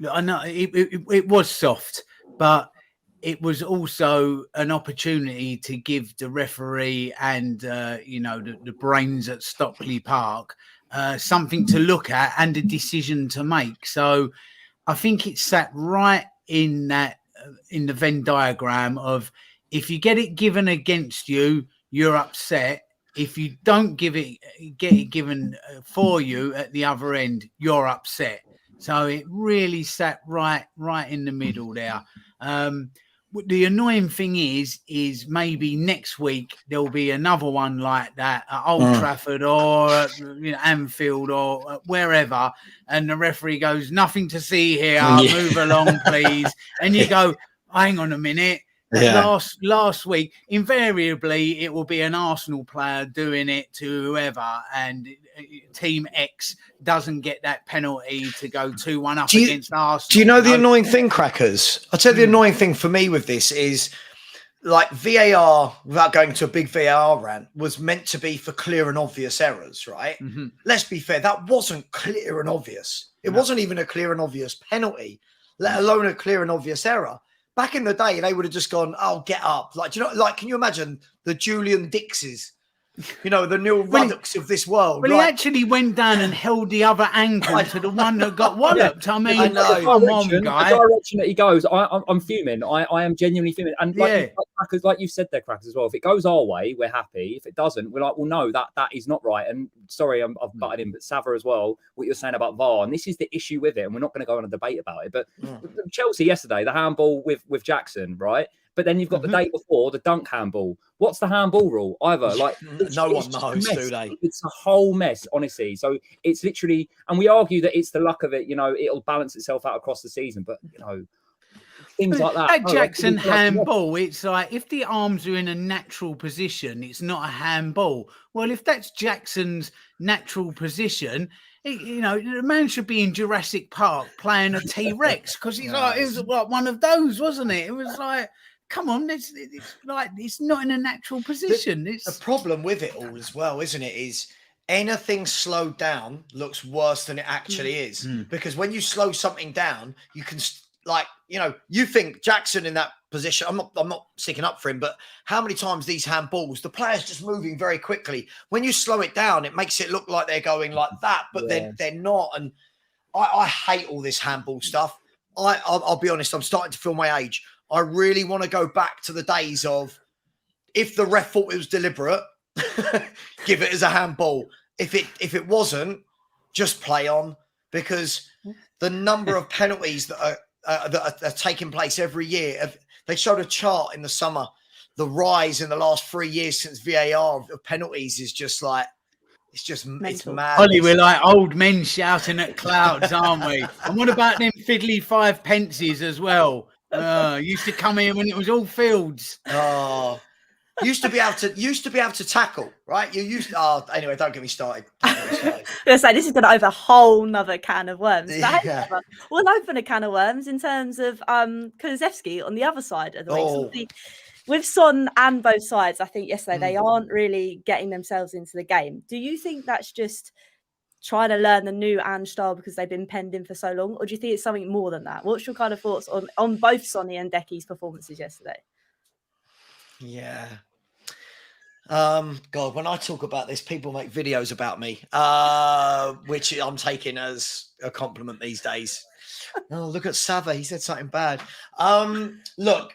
know it was soft, but it was also an opportunity to give the referee and, the brains at Stockley Park something to look at and a decision to make. So I think it sat right in the Venn diagram of if you get it given against you, you're upset. If you don't get it given for you at the other end, you're upset. So it really sat right in the middle there. The annoying thing is maybe next week there'll be another one like that at Old Trafford or Anfield or wherever, and the referee goes, nothing to see here, move along please, and you go, hang on a minute, last week, invariably it will be an Arsenal player doing it to whoever, and Team X doesn't get that penalty to go 2-1 up against Arsenal. Do you know the annoying thing, Crackers? I'll tell you the annoying thing for me with this is, like, VAR, without going to a big VAR rant, was meant to be for clear and obvious errors, right? Let's be fair, that wasn't clear and obvious. It wasn't even a clear and obvious penalty, let alone a clear and obvious error. Back in the day, they would have just gone, "Oh, get up!" Like, do you know, like, can you imagine the Julian Dixes, you know, the Neil Ruddocks of this world? Well, he actually went down and held the other ankle to the one that got walloped. I mean, come on, guy. The direction that he goes, I'm fuming. I am genuinely fuming. And like you said there, Crackers, as well. If it goes our way, we're happy. If it doesn't, we're like, well, no, that is not right. And sorry, I've butted in, but Savva as well, what you're saying about VAR, and this is the issue with it, and we're not going to go on a debate about it. But Chelsea yesterday, the handball with Jackson, right? But then you've got the day before the dunk handball. What's the handball rule? Either like no one knows, do they? It's a whole mess, honestly. So it's literally, and we argue that it's the luck of it. You know, it'll balance itself out across the season. But you know, things like that. That Jackson handball, it's like if the arms are in a natural position, it's not a handball. Well, if that's Jackson's natural position, you know, the man should be in Jurassic Park playing a T-Rex because he's like, it was like one of those, wasn't it? It was like, come on, it's like it's not in a natural position. The problem with it all as well, isn't it, is anything slowed down looks worse than it actually is. Because when you slow something down, you can, like, you know, you think Jackson in that position, I'm not sticking up for him, but how many times these handballs, the player's just moving very quickly. When you slow it down, it makes it look like they're going like that, but they're not. And I hate all this handball stuff. I'll be honest, I'm starting to feel my age. I really want to go back to the days of, if the ref thought it was deliberate, give it as a handball. If it wasn't, just play on, because the number of penalties that are taking place every year. They showed a chart in the summer. The rise in the last 3 years since VAR of penalties is just like, it's mad. Hollie, we're like old men shouting at clouds, aren't we? And what about them fiddly 5 pences as well? Used to come in when it was all fields. Used to be able to tackle, right? You used anyway, don't get me started. This is going to open a whole nother can of worms. But we'll open a can of worms in terms of Kulusevski on the other side of the week. With Son and both sides, I think yesterday they aren't really getting themselves into the game. Do you think that's just trying to learn the new Ange style because they've been penned in for so long, or do you think it's something more than that? What's your kind of thoughts on both Sonny and Decky's performances yesterday? Yeah. God, when I talk about this, people make videos about me, which I'm taking as a compliment these days. Oh, look at Savva. He said something bad. Look,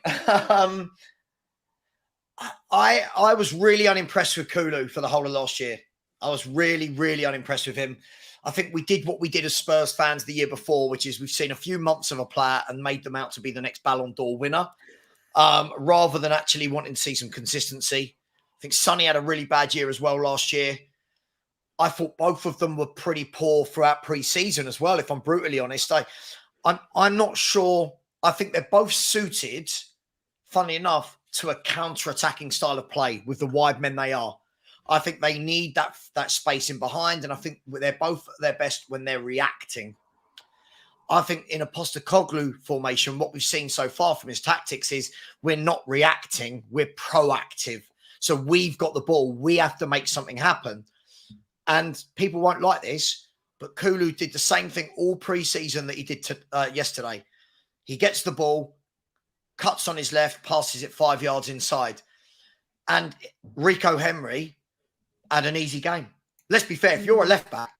I was really unimpressed with Kulu for the whole of last year. I was really, really unimpressed with him. I think we did what we did as Spurs fans the year before, which is we've seen a few months of a player and made them out to be the next Ballon d'Or winner, rather than actually wanting to see some consistency. I think Sonny had a really bad year as well last year. I thought both of them were pretty poor throughout pre-season as well, if I'm brutally honest. I'm not sure. I think they're both suited, funnily enough, to a counter-attacking style of play with the wide men they are. I think they need that space in behind, and I think they're both at their best when they're reacting. I think in a Postecoglou formation, what we've seen so far from his tactics is we're not reacting, we're proactive. So we've got the ball, we have to make something happen. And people won't like this, but Kulu did the same thing all pre-season that he did yesterday. He gets the ball, cuts on his left, passes it 5 yards inside. And Rico Henry had an easy game. Let's be fair, if you're a left back,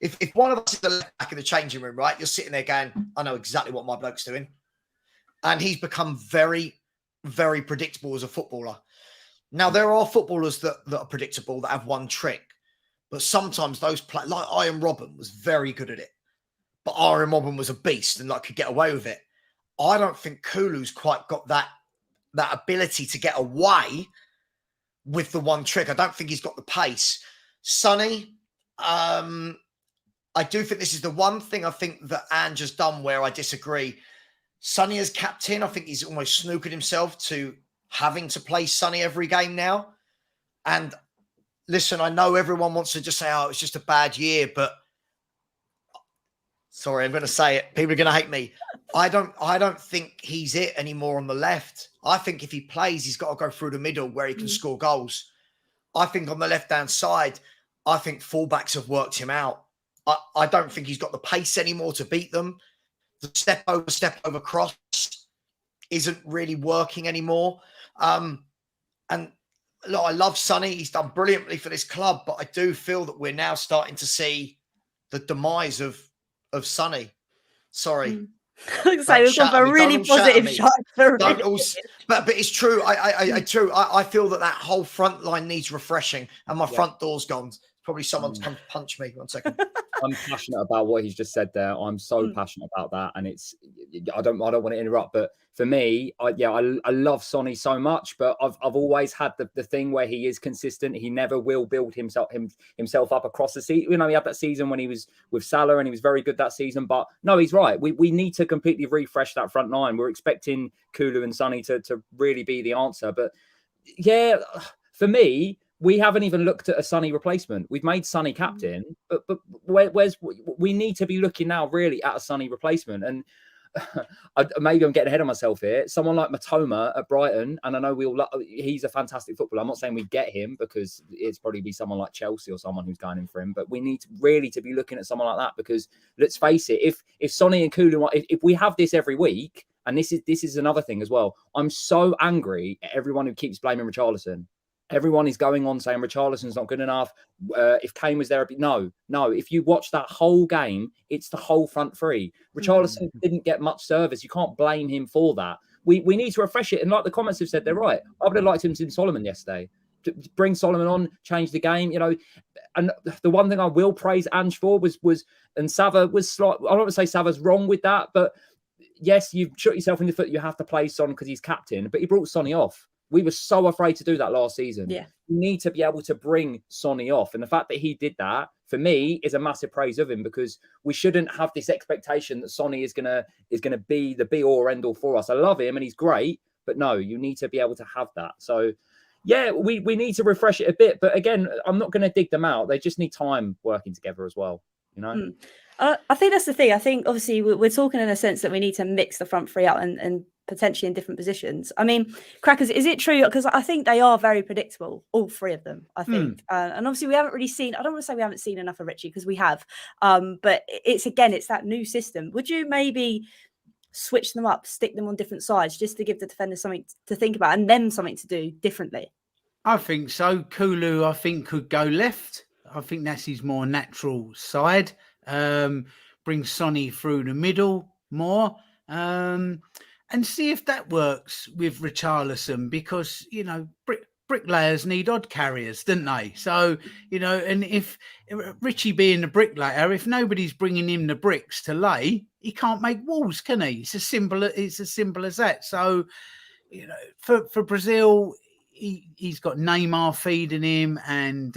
if one of us is a left back in the changing room, right, you're sitting there going, I know exactly what my bloke's doing. And he's become very, very predictable as a footballer. Now, there are footballers that are predictable, that have one trick. But sometimes those players, like Iron Robben, was very good at it. But Iron Robben was a beast and could get away with it. I don't think Kulu's quite got that ability to get away with the one trick. I don't think he's got the pace. Sonny, I do think this is the one thing I think that Ange has done where I disagree. Sonny as captain, I think he's almost snookered himself to having to play Sonny every game now. And listen, I know everyone wants to just say, oh, it's just a bad year, but sorry, I'm going to say it. People are going to hate me. I don't think he's it anymore on the left. I think if he plays, he's got to go through the middle where he can score goals. I think on the left-hand side, I think fullbacks have worked him out. I don't think he's got the pace anymore to beat them. The step over cross isn't really working anymore. And look, I love Sonny. He's done brilliantly for this club, but I do feel that we're now starting to see the demise of Sonny. Sorry. We've gone for a really positive shot. But it's true. I feel that whole front line needs refreshing, and my front door's gone. Probably someone's come to punch me. 1 second. I'm passionate about what he's just said there. I'm so passionate about that, and I don't want to interrupt, but for me, I love Sonny so much, but I've always had the thing where he is consistent. He never will build himself up across the season. You know, he had that season when he was with Salah, and he was very good that season. But no, he's right. We need to completely refresh that front line. We're expecting Kulu and Sonny to really be the answer, but yeah, for me, we haven't even looked at a Sonny replacement. We've made Sonny captain, but we need to be looking now really at a Sonny replacement. And maybe I'm getting ahead of myself here. Someone like Matoma at Brighton, and I know he's a fantastic footballer. I'm not saying we get him because it's probably be someone like Chelsea or someone who's going in for him. But we need to be looking at someone like that, because let's face it, if Sonny and Kulu, if we have this every week, and this is another thing as well, I'm so angry at everyone who keeps blaming Richarlison. Everyone is going on saying Richarlison's not good enough. If Kane was there, no. If you watch that whole game, it's the whole front three. Richarlison didn't get much service. You can't blame him for that. We need to refresh it. And like the comments have said, they're right. I would have liked him to Solomon yesterday. To bring Solomon on, change the game, you know. And the one thing I will praise Ange for was and Savva was slight. I don't want to say Sava's wrong with that, but yes, you've shot yourself in the foot. You have to play Son because he's captain, but he brought Sonny off. We were so afraid to do that last season. Yeah. You need to be able to bring Sonny off. And the fact that he did that, for me, is a massive praise of him, because we shouldn't have this expectation that Sonny is gonna be the be all or end all for us. I love him and he's great, but no, you need to be able to have that. So yeah, we need to refresh it a bit. But again, I'm not gonna dig them out. They just need time working together as well, you know? I think that's the thing. I think obviously we're talking in a sense that we need to mix the front three out and potentially in different positions. I mean, Crackers, is it true? Because I think they are very predictable, all three of them, I think. And obviously we haven't really seen, I don't want to say we haven't seen enough of Richie, because we have. But it's that new system. Would you maybe switch them up, stick them on different sides, just to give the defenders something to think about and them something to do differently? I think so. Kulu, I think, could go left. I think that's his more natural side. Bring Sonny through the middle more. And see if that works with Richarlison, because, you know, bricklayers need odd carriers, don't they? So, you know, and if Richie being the bricklayer, if nobody's bringing him the bricks to lay, he can't make walls, can he? It's as simple as that. So, you know, for Brazil, he's got Neymar feeding him, and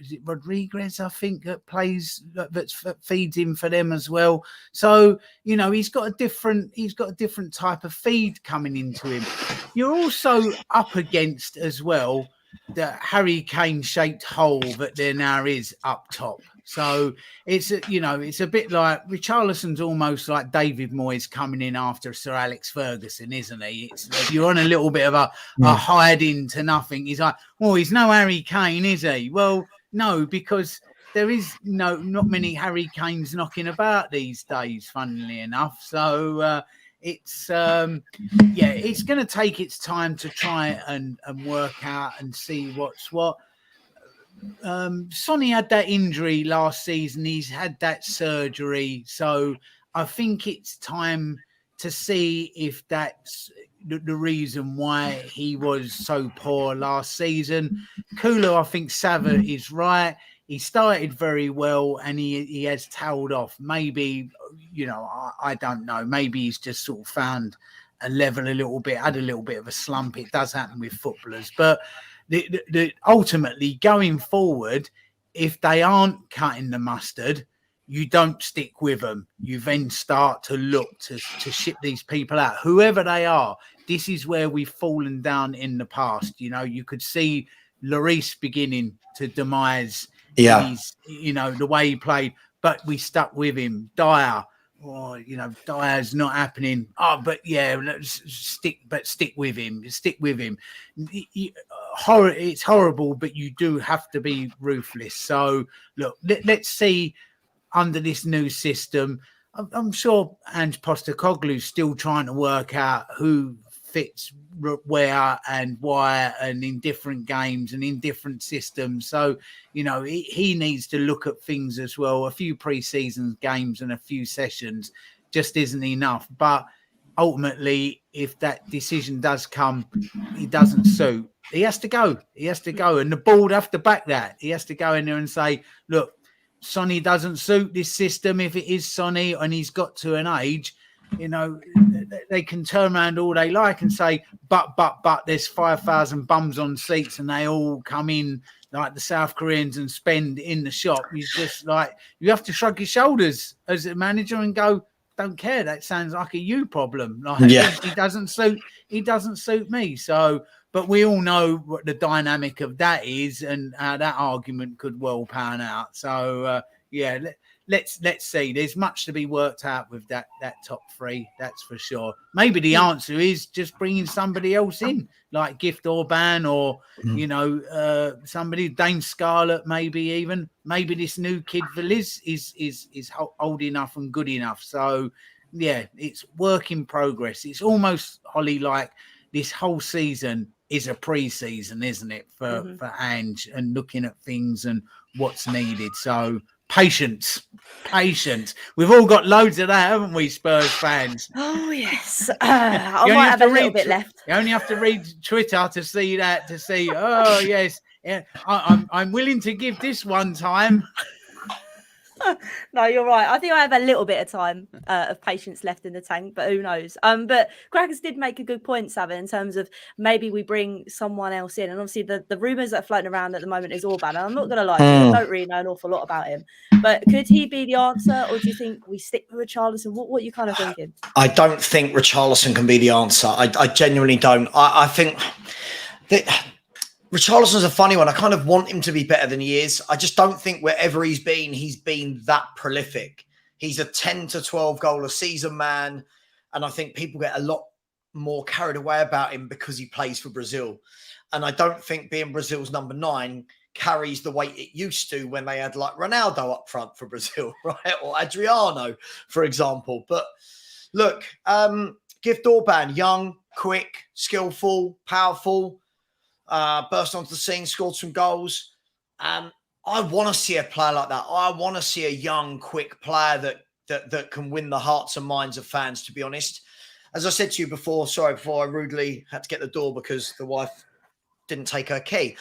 is it Rodriguez, I think, that feeds him for them as well. So, you know, he's got a different type of feed coming into him. You're also up against as well the Harry Kane shaped hole that there now is up top. So it's a bit like Richarlison's almost like David Moyes coming in after Sir Alex Ferguson, isn't he? You're on a little bit of a hide into nothing. He's like, well, he's no Harry Kane, is he? Well, no, because there is not many Harry Kanes knocking about these days, funnily enough. So it's going to take its time to try and work out and see what's what. Sonny had that injury last season. He's had that surgery. So I think it's time to see if that's the reason why he was so poor last season. Kulu, I think Savva is right. He started very well and he has tailed off. Maybe, you know, I don't know. Maybe he's just sort of found a level a little bit, had a little bit of a slump. It does happen with footballers. But ultimately, going forward, if they aren't cutting the mustard, you don't stick with them. You then start to look to ship these people out, whoever they are. This is where we've fallen down in the past. You know, you could see Lloris beginning to demise his, you know, the way he played, but we stuck with him. Dyer, you know, Dyer's not happening. Oh, but yeah, let's stick with him. Stick with him. It's horrible, but you do have to be ruthless. So look, let's see under this new system. I'm sure Ange Postecoglou's still trying to work out who fits where and why, and in different games and in different systems. So, you know, he needs to look at things as well. A few pre-season games and a few sessions just isn't enough. But ultimately, if that decision does come, he doesn't suit, he has to go. He has to go. And the board have to back that. He has to go in there and say, look, Sonny doesn't suit this system. If it is Sonny and he's got to an age, you know, they can turn around all they like and say, but there's 5,000 bums on seats and they all come in like the South Koreans and spend in the shop. You just like, you have to shrug your shoulders as a manager and go, don't care. That sounds like a you problem. Like, he doesn't suit me. So, but we all know what the dynamic of that is and how that argument could well pan out. So, let's see. There's much to be worked out with that top three. That's for sure. Maybe the answer is just bringing somebody else in, like Gift Orban or you know somebody, Dane Scarlett, maybe even. Maybe this new kid Veliz is old enough and good enough. So yeah, it's work in progress. It's almost, Hollie, like this whole season is a pre-season, isn't it, for Ange, and looking at things and what's needed. So patience. We've all got loads of that, haven't we, Spurs fans? Oh yes. I might have a little bit left. You only have to read Twitter to see that. To see, oh yes, yeah, I'm willing to give this one time. No, you're right. I think I have a little bit of time of patience left in the tank, but who knows? But Crackers did make a good point, Savva, in terms of maybe we bring someone else in. And obviously the rumours that are floating around at the moment is Orban. And I'm not going to lie to you, I don't really know an awful lot about him. But could he be the answer, or do you think we stick with Richarlison? What are you kind of thinking? I don't think Richarlison can be the answer. I genuinely don't. I think that Richarlison's a funny one. I kind of want him to be better than he is. I just don't think wherever he's been that prolific. He's a 10 to 12 goal a season man. And I think people get a lot more carried away about him because he plays for Brazil. And I don't think being Brazil's number 9 carries the weight it used to when they had like Ronaldo up front for Brazil, right? Or Adriano, for example. But look, Gift Orban, young, quick, skillful, powerful, burst onto the scene, scored some goals. I want to see a player like that. I want to see a young, quick player that can win the hearts and minds of fans, to be honest. As I said to you before, before I rudely had to get the door because the wife didn't take her key.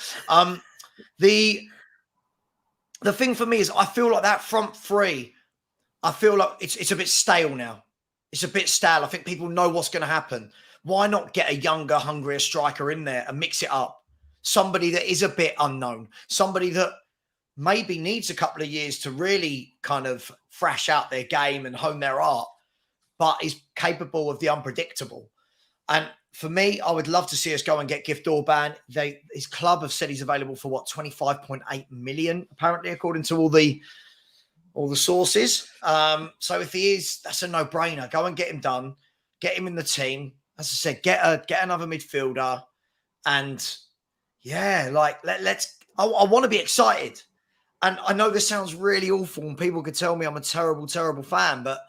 The thing for me is I feel like that front three, I feel like it's a bit stale now. It's a bit stale. I think people know what's going to happen. Why not get a younger, hungrier striker in there and mix it up? Somebody that is a bit unknown. Somebody that maybe needs a couple of years to really kind of thrash out their game and hone their art, but is capable of the unpredictable. And for me, I would love to see us go and get Gift Orban. His club have said he's available for 25.8 million, apparently, according to all the sources. So if he is, that's a no-brainer. Go and get him done. Get him in the team. As I said, get another midfielder. And yeah, like I want to be excited. And I know this sounds really awful and people could tell me I'm a terrible, terrible fan, but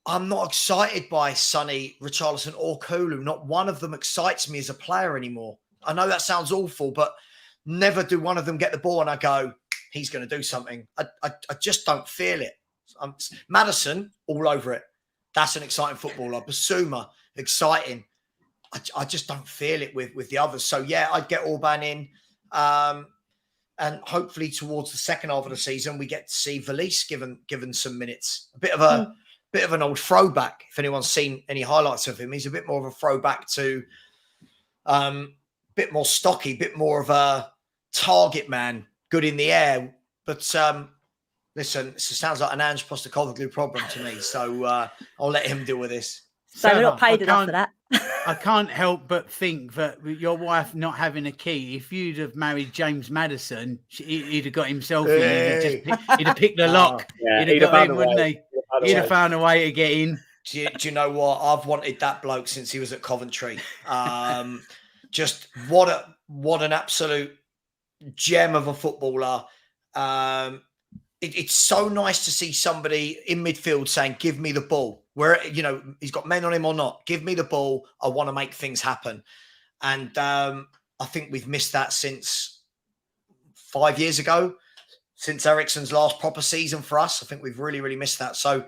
I'm not excited by Sonny, Richarlison or Kulu. Not one of them excites me as a player anymore. I know that sounds awful, but never do one of them get the ball and I go, he's going to do something. I just don't feel it. Maddison, all over it. That's an exciting footballer. Basuma, exciting. I just don't feel it with the others. So, yeah, I'd get Orban in. And hopefully towards the second half of the season, we get to see Veliz given some minutes. A bit of an old throwback. If anyone's seen any highlights of him, he's a bit more of a throwback to bit more stocky, bit more of a target man, good in the air. But Listen, this sounds like an Ange Postecoglou problem to me, so I'll let him deal with this. So we're not Savva, paid enough for that. I can't help but think that your wife not having a key, if you'd have married James Madison, he'd have got himself in. He'd have picked the lock. Yeah, he'd have got in, wouldn't he? He'd have found a way to get in. Do you know what? I've wanted that bloke since he was at Coventry. Just what an absolute gem of a footballer. It's so nice to see somebody in midfield saying, give me the ball. Where, he's got men on him or not. Give me the ball. I want to make things happen. And I think we've missed that since 5 years ago, since Eriksen's last proper season for us. I think we've really, really missed that. So,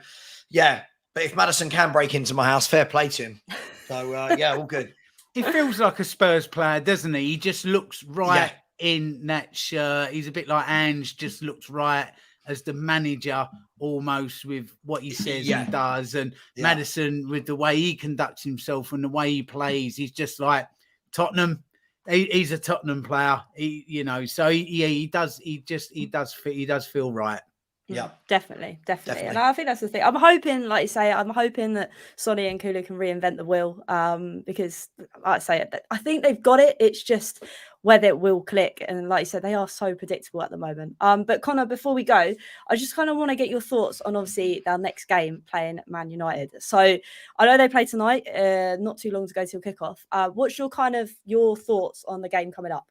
yeah. But if Madison can break into my house, fair play to him. So, all good. He feels like a Spurs player, doesn't he? He just looks right in that shirt. He's a bit like Ange, just looks right as the manager almost with what he says and does. And Madison, with the way he conducts himself and the way he plays, he's just like Tottenham. He's a Tottenham player, so he does feel right. Yeah, definitely. And I think that's the thing. I'm hoping, like you say, that Sonny and Kulu can reinvent the wheel, because, like I say, I think they've got it. It's just whether it will click. And like you said, they are so predictable at the moment. But Connor, before we go, I just kind of want to get your thoughts on, obviously, their next game playing Man United. So I know they play tonight, not too long to go till kickoff. What's your thoughts on the game coming up?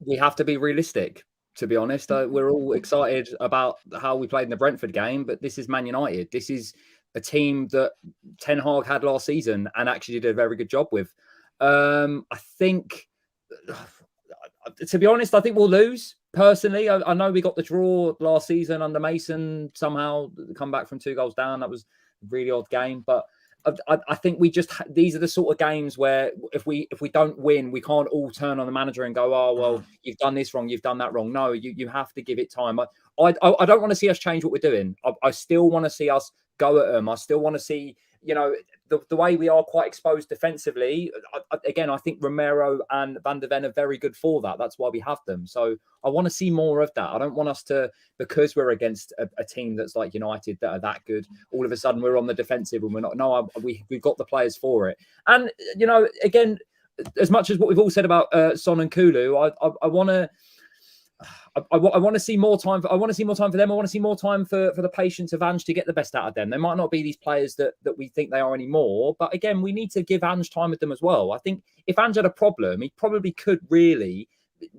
We have to be realistic. To be honest, we're all excited about how we played in the Brentford game, but this is Man United. This is a team that Ten Hag had last season and actually did a very good job with. I think, to be honest, I think we'll lose. Personally, I know we got the draw last season under Mason, somehow come back from 2 goals down. That was a really odd game, but I think these are the sort of games where if we don't win, we can't all turn on the manager and go, oh, well, you've done this wrong, you've done that wrong. No, you have to give it time. I don't want to see us change what we're doing. I still want to see us go at them. I still want to see, the way we are quite exposed defensively. Again, I think Romero and Van de Ven are very good for that. That's why we have them. So I want to see more of that. I don't want us to, because we're against a team that's like United that are that good, all of a sudden we're on the defensive and we're not. No, we've got the players for it. And, again, as much as what we've all said about Son and Kulu, I want to. I want to see more time. I want to see more time for them. I want to see more time for the patience of Ange to get the best out of them. They might not be these players that we think they are anymore. But again, we need to give Ange time with them as well. I think if Ange had a problem, he probably could really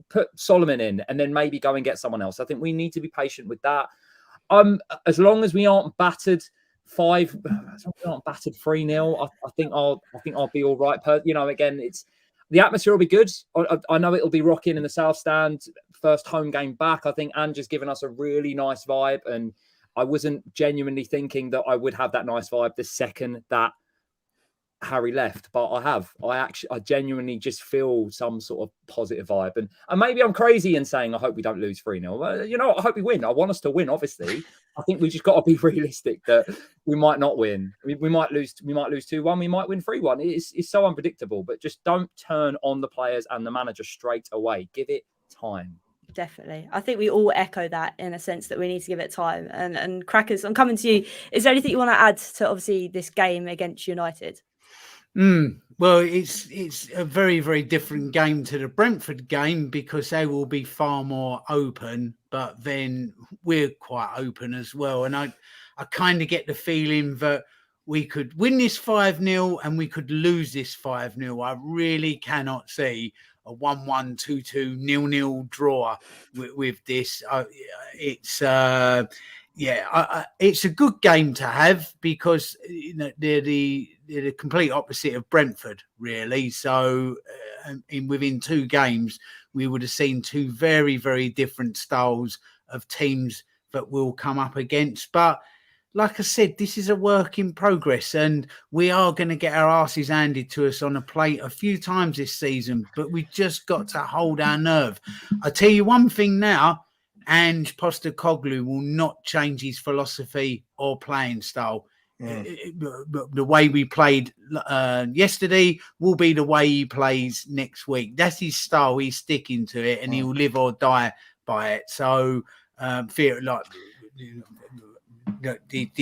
put Solomon in and then maybe go and get someone else. I think we need to be patient with that. As long as we aren't battered 3-0, I think I'll be all right. Again, the atmosphere will be good. I know it'll be rocking in the South Stand. First home game back. I think Ange has given us a really nice vibe. And I wasn't genuinely thinking that I would have that nice vibe the second that Harry left. But I have. I genuinely just feel some sort of positive vibe. And maybe I'm crazy in saying I hope we don't lose 3-0. I hope we win. I want us to win, obviously. I think we just got to be realistic that we might not win. We might lose 2-1. We might win 3-1. It's so unpredictable. But just don't turn on the players and the manager straight away. Give it time. Definitely. I think we all echo that in a sense that we need to give it time. And Crackers, I'm coming to you. Is there anything you want to add to obviously this game against United? Well, it's a very, very different game to the Brentford game because they will be far more open, but then we're quite open as well. And I kind of get the feeling that we could win this 5-0 and we could lose this 5-0. I really cannot see a 1-1, 2-2, 0-0 draw with this. It's a good game to have because they're the complete opposite of Brentford, really. So within 2 games, we would have seen 2 very, very different styles of teams that we'll come up against. But like I said, this is a work in progress and we are going to get our asses handed to us on a plate a few times this season, but we just got to hold our nerve. I tell you one thing now, Ange Postecoglou will not change his philosophy or playing style. The way we played yesterday will be the way he plays next week. That's his style. He's sticking to it and he will live or die by it. So fear like. Yeah,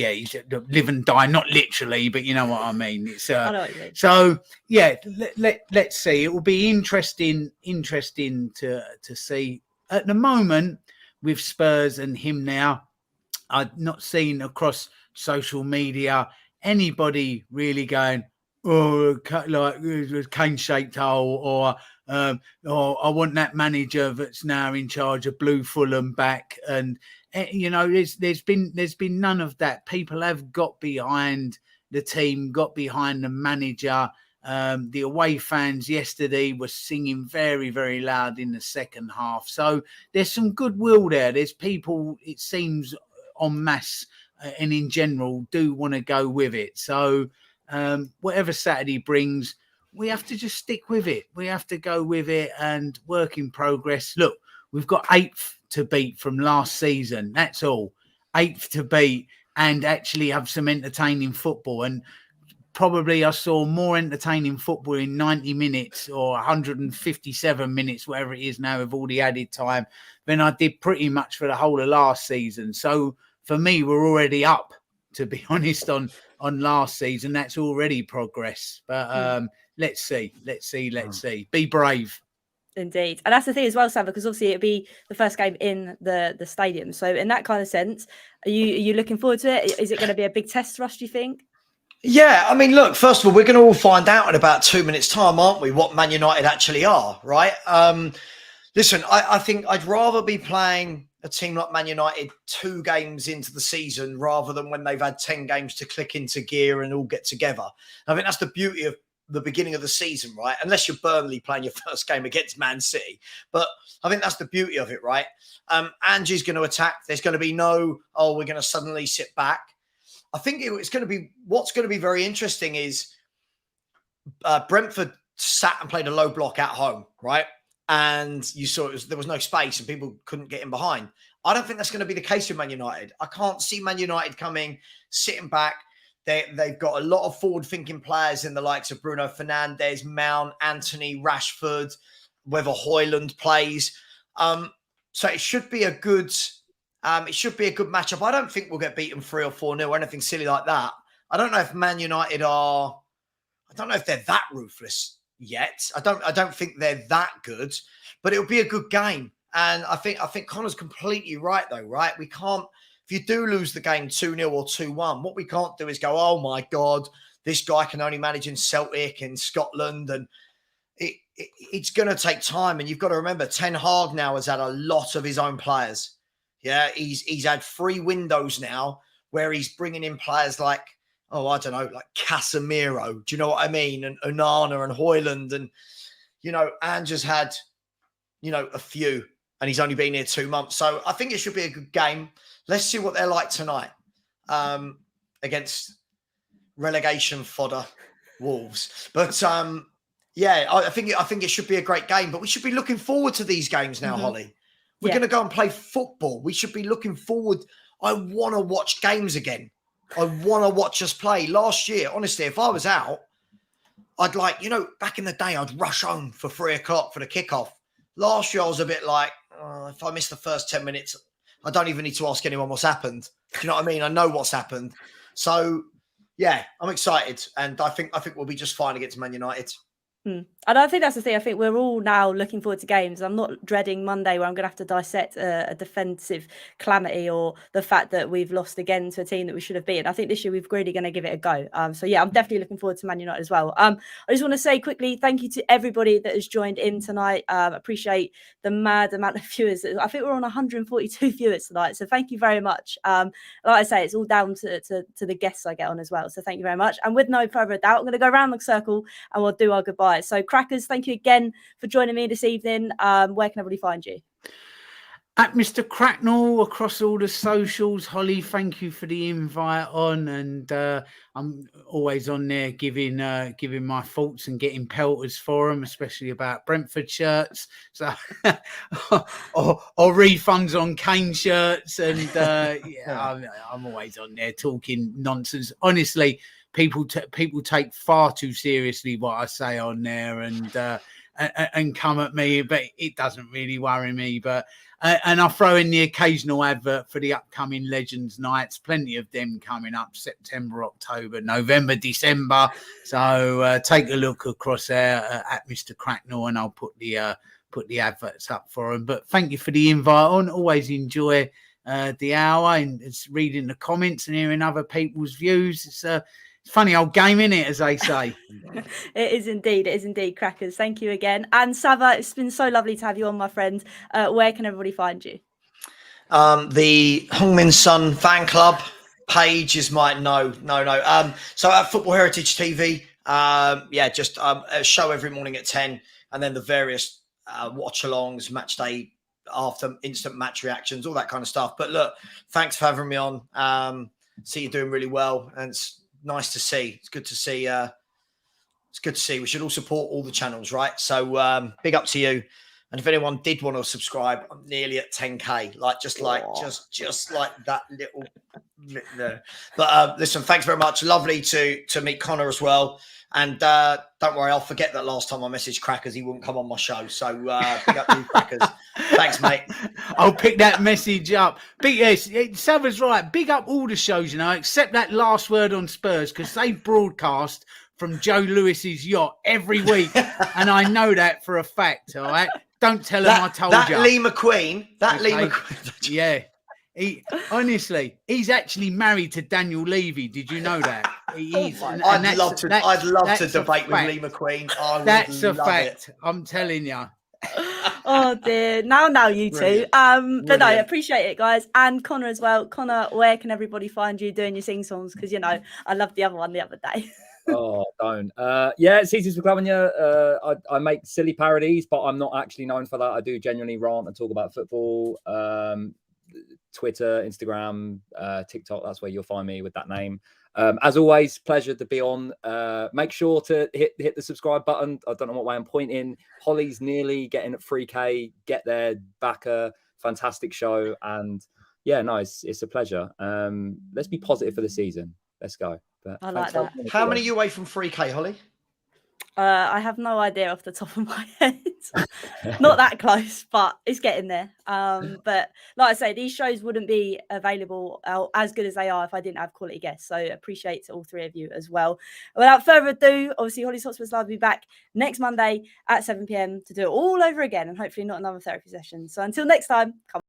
he's live and die, not literally, but you know what I mean. It's I know what you mean. so yeah. Let's see. It will be interesting to see. At the moment, with Spurs and him now, I've not seen across social media anybody really going, oh, like cane-shaped hole, or I want that manager that's now in charge of Blue Fulham back. And you know, there's been none of that. People have got behind the team, got behind the manager. The away fans yesterday were singing very, very loud in the second half. So there's some goodwill there. There's people, it seems, en masse and in general do want to go with it. So whatever Saturday brings, we have to just stick with it. We have to go with it and work in progress. Look, we've got 8th to beat from last season. That's all. 8th to beat and actually have some entertaining football. And probably I saw more entertaining football in 90 minutes or 157 minutes, whatever it is now with all the added time, than I did pretty much for the whole of last season. So for me, we're already up, to be honest, on last season. That's already progress. But let's see. Be brave. Indeed. And that's the thing as well, Savva, because obviously it'll be the first game in the stadium. So in that kind of sense, are you looking forward to it? Is it going to be a big test for us, do you think? Yeah, I mean, look, first of all, we're going to all find out in about 2 minutes' time, aren't we, what Man United actually are, right? Listen, I think I'd rather be playing a team like Man United 2 games into the season rather than when they've had 10 games to click into gear and all get together. I think that's the beauty of the beginning of the season, right? Unless you're Burnley playing your first game against Man City. But I think that's the beauty of it, right? Angie's going to attack. There's going to be no, we're going to suddenly sit back. I think it's going to be, what's going to be very interesting is Brentford sat and played a low block at home, right? And you saw there was no space and people couldn't get in behind. I don't think that's going to be the case with Man United. I can't see Man United coming, sitting back. They've got a lot of forward-thinking players in the likes of Bruno Fernandes, Mount, Anthony, Rashford, whether Højlund plays. So it should be a good matchup. I don't think we'll get beaten 3 or 4-0 or anything silly like that. I don't know if Man United I don't know if they're that ruthless yet. I don't think they're that good, but it'll be a good game. And I think Connor's completely right though, right? We can't, if you do lose the game 2-0 or 2-1, what we can't do is go, oh my God, this guy can only manage in Celtic in Scotland. And it's going to take time. And you've got to remember, Ten Hag now has had a lot of his own players. Yeah, he's had 3 windows now where he's bringing in players like, I don't know, like Casemiro. Do you know what I mean? And Onana and Højlund. And, Ange's had, a few. And he's only been here 2 months. So I think it should be a good game. Let's see what they're like tonight against relegation fodder Wolves. But, I think it should be a great game. But we should be looking forward to these games now, Hollie. We're going to go and play football. We should be looking forward. I want to watch games again. I want to watch us play. Last year, honestly, if I was out, I'd back in the day, I'd rush home for 3 o'clock for the kickoff. Last year, I was a bit like, if I miss the first 10 minutes, I don't even need to ask anyone what's happened. Do you know what I mean? I know what's happened. So, yeah, I'm excited. And I think we'll be just fine against Man United. And I think that's the thing. I think we're all now looking forward to games. I'm not dreading Monday where I'm going to have to dissect a defensive calamity or the fact that we've lost again to a team that we should have beaten. I think this year we're really going to give it a go. So yeah, I'm definitely looking forward to Man United as well. I just want to say quickly, thank you to everybody that has joined in tonight. Appreciate the mad amount of viewers. I think we're on 142 viewers tonight. So thank you very much. Like I say, it's all down to the guests I get on as well. So thank you very much. And with no further doubt, I'm going to go around the circle and we'll do our goodbye. So Crackers, thank you again for joining me this evening. Where can everybody find you? At Mr. Cracknell across all the socials. Hollie, thank you for the invite on, and I'm always on there giving my thoughts and getting pelters for them, especially about Brentford shirts. So or refunds on Kane shirts, and I'm always on there talking nonsense. Honestly, people take far too seriously what I say on there, and come at me, but it doesn't really worry me. But And I'll throw in the occasional advert for the upcoming Legends Nights. Plenty of them coming up September, October, November, December. So take a look across there at Mr. Cracknell, and I'll put the adverts up for them. But thank you for the invite on. Always enjoy the hour and it's reading the comments and hearing other people's views. It's a funny old game, isn't it, as they say? It is indeed, Crackers. Thank you again. And Savva, it's been so lovely to have you on, my friend. Where can everybody find you? The Heung-min Son fan club page is my no. So at Football Heritage TV, just a show every morning at 10, and then the various watch-alongs, match day after, instant match reactions, all that kind of stuff. But look, thanks for having me on. See you doing really well, and it's nice to see. It's good to see. It's good to see. We should all support all the channels, right? So big up to you. And if anyone did want to subscribe, I'm nearly at 10k. Just like that little bit there. But listen, thanks very much. Lovely to meet Connor as well. And don't worry, I'll forget that last time I messaged Crackers, he wouldn't come on my show. So big up to you, Crackers. Thanks, mate. I'll pick that message up. Yes, Savva's right. Big up all the shows, except that last word on Spurs, because they broadcast from Joe Lewis's yacht every week. And I know that for a fact, all right? Don't tell him I told you. Lee McQueen. Lee McQueen. Yeah. He's actually married to Daniel Levy. Did you know that? He is. I'd love to debate with Lee McQueen. That's a fact. I'm telling you. Oh dear. Now you two. But no, I appreciate it, guys. And Connor as well. Connor, where can everybody find you doing your sing songs? Because I loved the other one the other day. Oh, don't. It's easy to club. I make silly parodies, but I'm not actually known for that. I do genuinely rant and talk about football. Twitter, Instagram, TikTok, that's where you'll find me with that name. As always, pleasure to be on. Make sure to hit the subscribe button. I don't know what way I'm pointing. Hollie's nearly getting at 3k. Get there, back a fantastic show. And it's a pleasure. Let's be positive for the season. Let's go. But I like that. How many are you away from 3k, Hollie? I have no idea off the top of my head. Not that close, but it's getting there. But like I say, these shows wouldn't be available as good as they are if I didn't have quality guests. So appreciate all three of you as well. Without further ado, obviously Hollie's Hotspurs Live will be back next Monday at 7 p.m. to do it all over again, and hopefully not another therapy session. So until next time, come